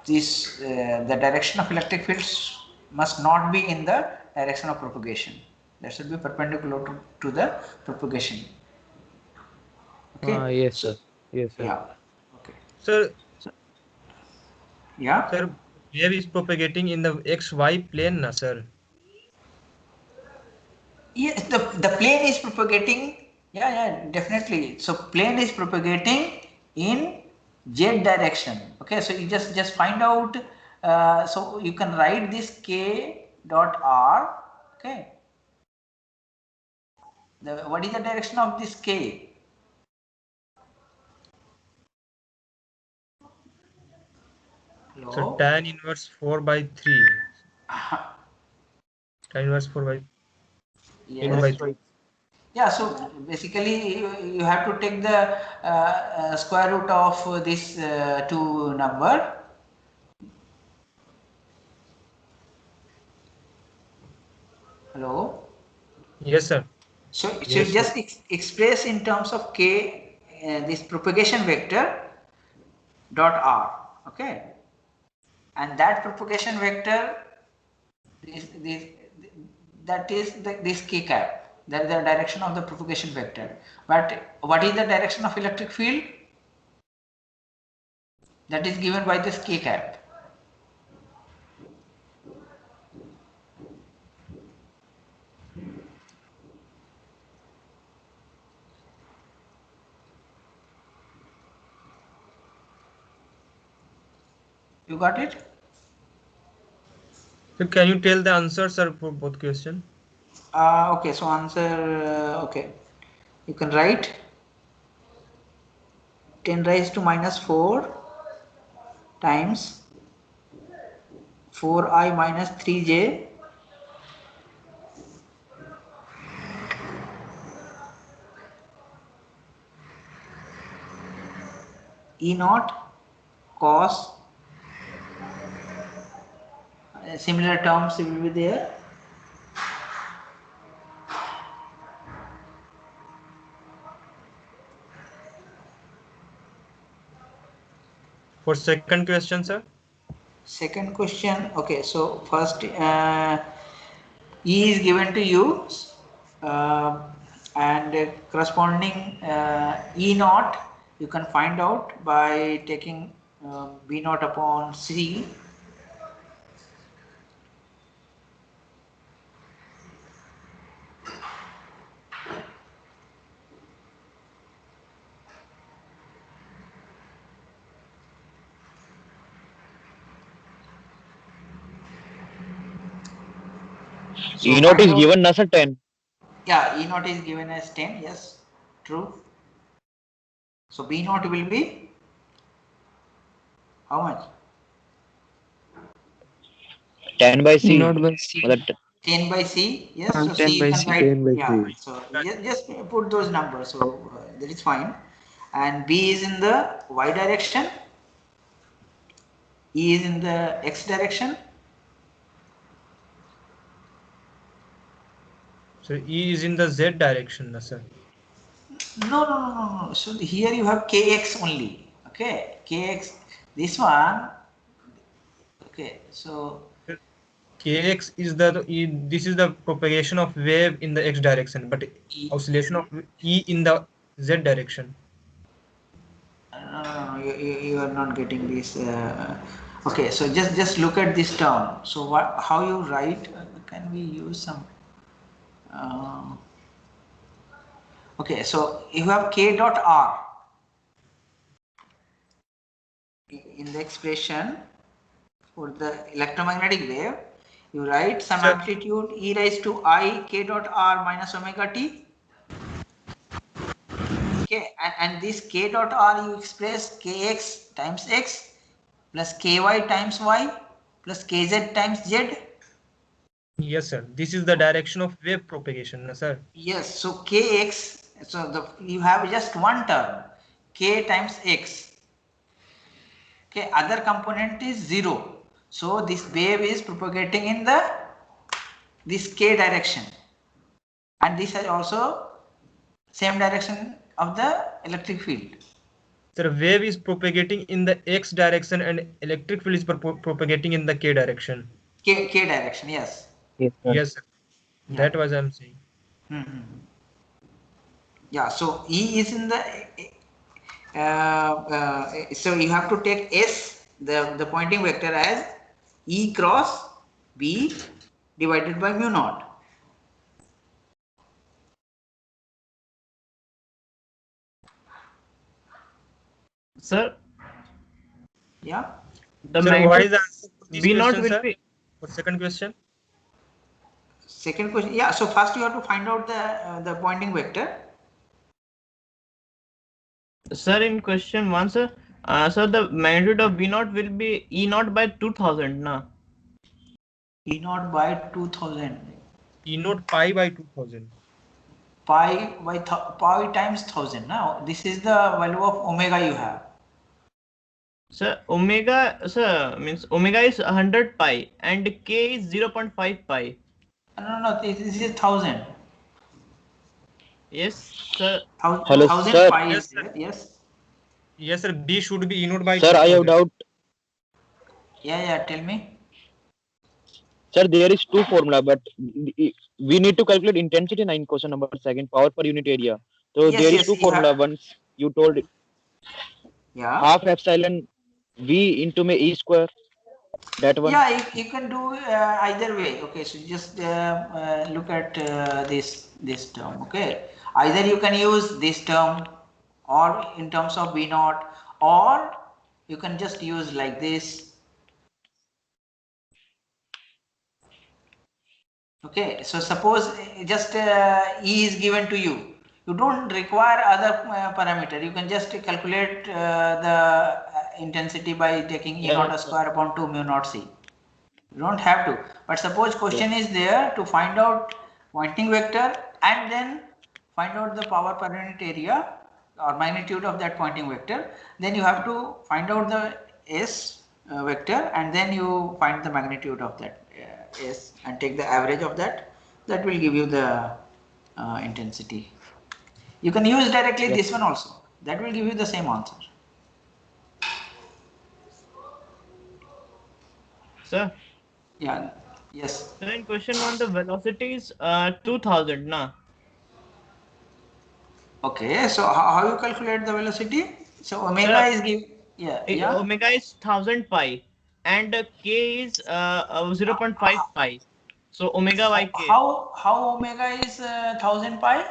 this the direction of electric fields must not be in the direction of propagation. That should be perpendicular to the propagation. Okay. Yes, So sir. Yes, sir. yeah. Okay. Sir, Yeah. sir, wave is propagating in the XY plane, na, sir? Yes, the plane is propagating. Yeah, yeah, definitely. So plane is propagating in z direction. Okay, so you just find out. So you can write this k dot r. Okay. What is the direction of this k? Hello? So tan inverse 4 by 3. Tan inverse 4 by Yes. 4 by 3. Yeah, so basically you have to take the square root of this two number. Hello? Yes, sir. So Yes, you sir. just express in terms of k this propagation vector dot r, okay, and that propagation vector, that is this k cap. That is the direction of the propagation vector. But what is the direction of electric field? That is given by this k cap. You got it? So can you tell the answer, sir, for both questions? Okay, so answer, okay. You can write 10 raised to minus 4 times 4i minus 3j E naught cos, similar terms will be there. For second question, sir? Second question, okay, so first E is given to you and corresponding E naught you can find out by taking B naught upon C. So E naught is find out- given as a 10. Yeah, E naught is given as 10, yes, true. So B naught will be how much? 10 by C. Not by C. Or that- 10 by C, yes, so 10 C you by can C. write, 10 by yeah, C. so just put those numbers, so that is fine. And B is in the Y direction, E is in the X direction. So E is in the Z direction, no, sir. No. So here you have Kx only, okay, Kx, this one, okay, so Kx is this is the propagation of wave in the X direction, but oscillation of E in the Z direction. no, you are not getting this. Okay, so just look at this term. So how you write? Can we use some? Okay, so you have k dot r in the expression for the electromagnetic wave. You write some amplitude e raised to I k dot r minus omega t. Okay, and this k dot r you express kx times x plus ky times y plus kz times z. Yes, sir. This is the direction of wave propagation, no, sir. Yes, so kx, so you have just one term, k times x. Okay, other component is 0. So this wave is propagating in this k direction, and this is also same direction of the electric field. Sir, wave is propagating in the X direction and electric field is propagating in the K direction. K direction, yes. Yes, sir. That was I'm saying. Yeah, so E is in the so you have to take S, the pointing vector, as E cross B divided by mu naught. Sir, Yeah. the Sir, what is the magnitude answer for this B naught question, will sir? be For second question? Second question, yeah. So first you have to find out the pointing vector. Sir, in question 1, sir. So the magnitude of B naught will be E naught by 2000, na? E naught by 2000. E naught pi by 2000. Pi times 1000. Now this is the value of omega you have. Sir, omega, sir, means omega is 100 pi and K is 0.5 pi. No, this is 1000. Yes, sir. Hello, 1000 sir. pi is there. Yes. Yes, sir. B should be E naught by Sir, I have 2000. doubt. Yeah. Tell me. Sir, there is two formula, but we need to calculate intensity in question number second, power per unit area. So Yes, there is yes, two you formula. have. Once you told Yeah. half epsilon V into my E square. That one. Yeah, you can do either way. Okay, so just look at this term. Okay, either you can use this term, or in terms of V naught, or you can just use like this. Okay, so suppose just E is given to you. You don't require other parameter. You can just calculate the intensity by taking E naught square upon 2 mu naught C. You don't have to. But suppose question is there to find out Poynting vector and then find out the power per unit area or magnitude of that Poynting vector. Then you have to find out the S vector and then you find the magnitude of that S and take the average of that. That will give you the intensity. You can use directly this one also. That will give you the same answer. Sir? Yeah. Yes. So in question 1, the velocity is 2000, na? Okay, so how you calculate the velocity? So omega is given. Yeah. Omega is 1000 pi and k is 0.5 pi. So omega by k. How omega is 1000 pi?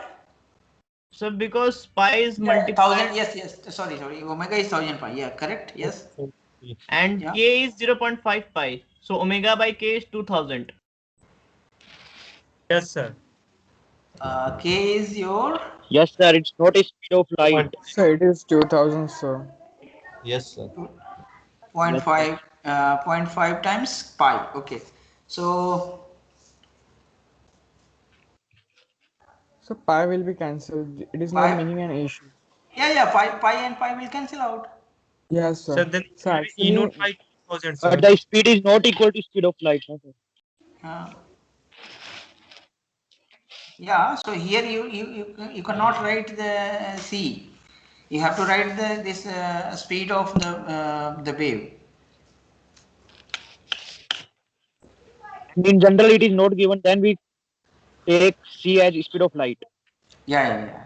So because pi is multiplied. 1000. Yes. Sorry. Omega is 1000 pi. Yeah, correct. Yes. And k is 0.5 pi. So omega by k is 2000. Yes, sir. K is your. Yes, sir. It's not a speed of light. So it is 2000, sir. Yes, sir. 0.5 times pi. Okay. So Pi will be cancelled. It is not making an issue. yeah. Pi and pi will cancel out. Yes, sir. So then actually, E naught by 2000, sir. But the speed is not equal to speed of light. No, sir. Yeah, so here you cannot write the c. You have to write this speed of the wave. In general, it is not given. Then we take c as speed of light. Yeah.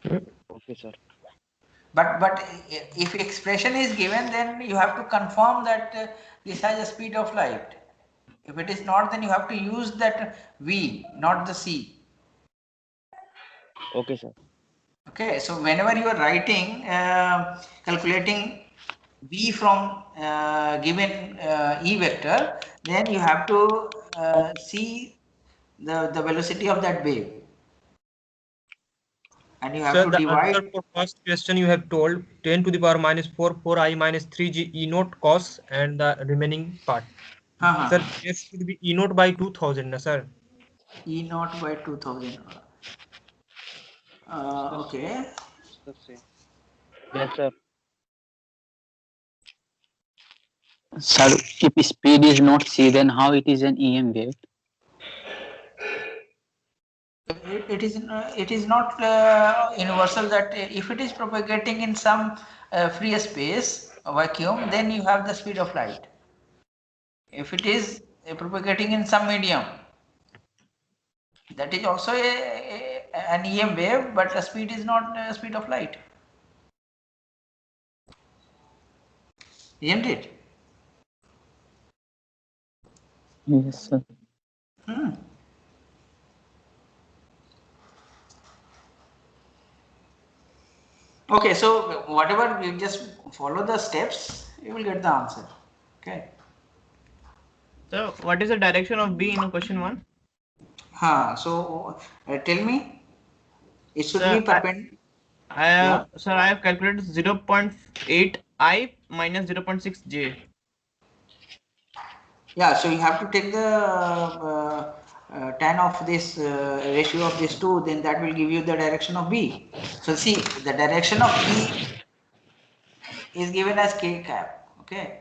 Okay, sir. But if expression is given, then you have to confirm that this has a speed of light. If it is not, then you have to use that v, not the c. Okay, sir. Okay, so whenever you are writing, calculating v from given e vector, then you have to see the velocity of that wave. And you have Sir, to the divide. answer for first question you have told 10 to the power minus 4, 4i minus 3g E naught cos and the remaining part. Sir, this should be E naught by 2000, na, sir? E naught by 2000. Okay. Yes, sir. Sir, if speed is not c, then how it is an EM wave? It is not universal that if it is propagating in some free space vacuum, then you have the speed of light. If it is propagating in some medium, that is also an EM wave, but the speed is not speed of light. Isn't it? Yes, sir. Okay, so whatever you just follow the steps, you will get the answer. Okay. So what is the direction of B in question 1? So tell me, it should be perpendicular. Sir, I have calculated 0.8 I minus 0.6 J. Yeah, so you have to take the tan of this ratio of these two, then that will give you the direction of B. So see, the direction of B is given as k cap. Okay.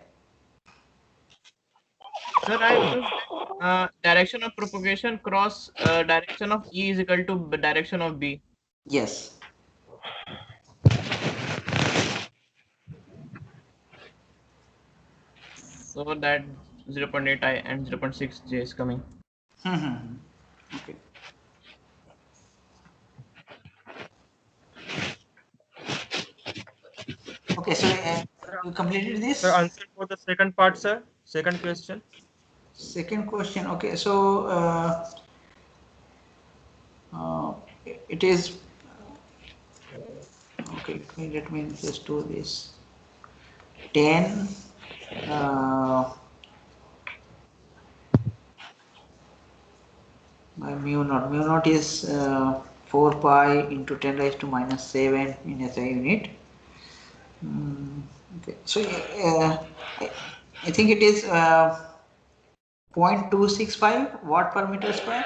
Sir, I used direction of propagation cross direction of E is equal to direction of B. Yes. So that 0.8 I and 0.6 J is coming. Okay. Okay, so you completed this? Sir, answer for the second part, sir. Second question. Second question. Okay, so it is okay. Let me just do this. 10 by mu naught is 4 pi into 10 raised to minus 7 in SI unit. Okay, so I think it is 0.265 watt per meter square.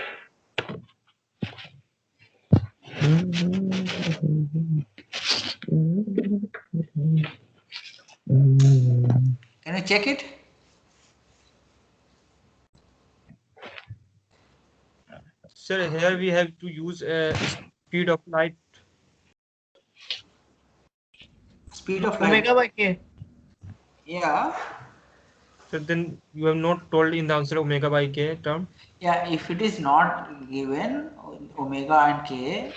Can you check it? Sir, here we have to use speed of light. Speed of light. Omega by K. Yeah. So then you have not told in the answer omega by K term. Yeah, if it is not given, omega and K,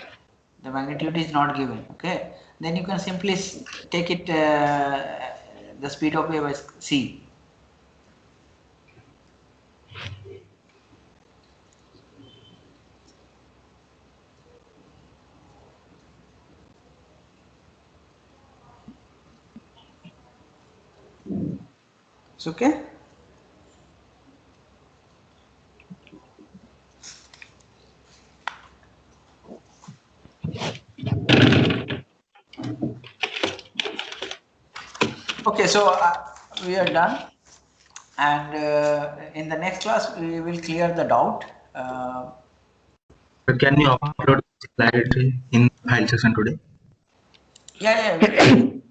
the magnitude is not given, okay? Then you can simply take it, the speed of wave as C. It's okay? Okay, so we are done, and in the next class we will clear the doubt. Can you upload slide in file session today? Yeah, we can.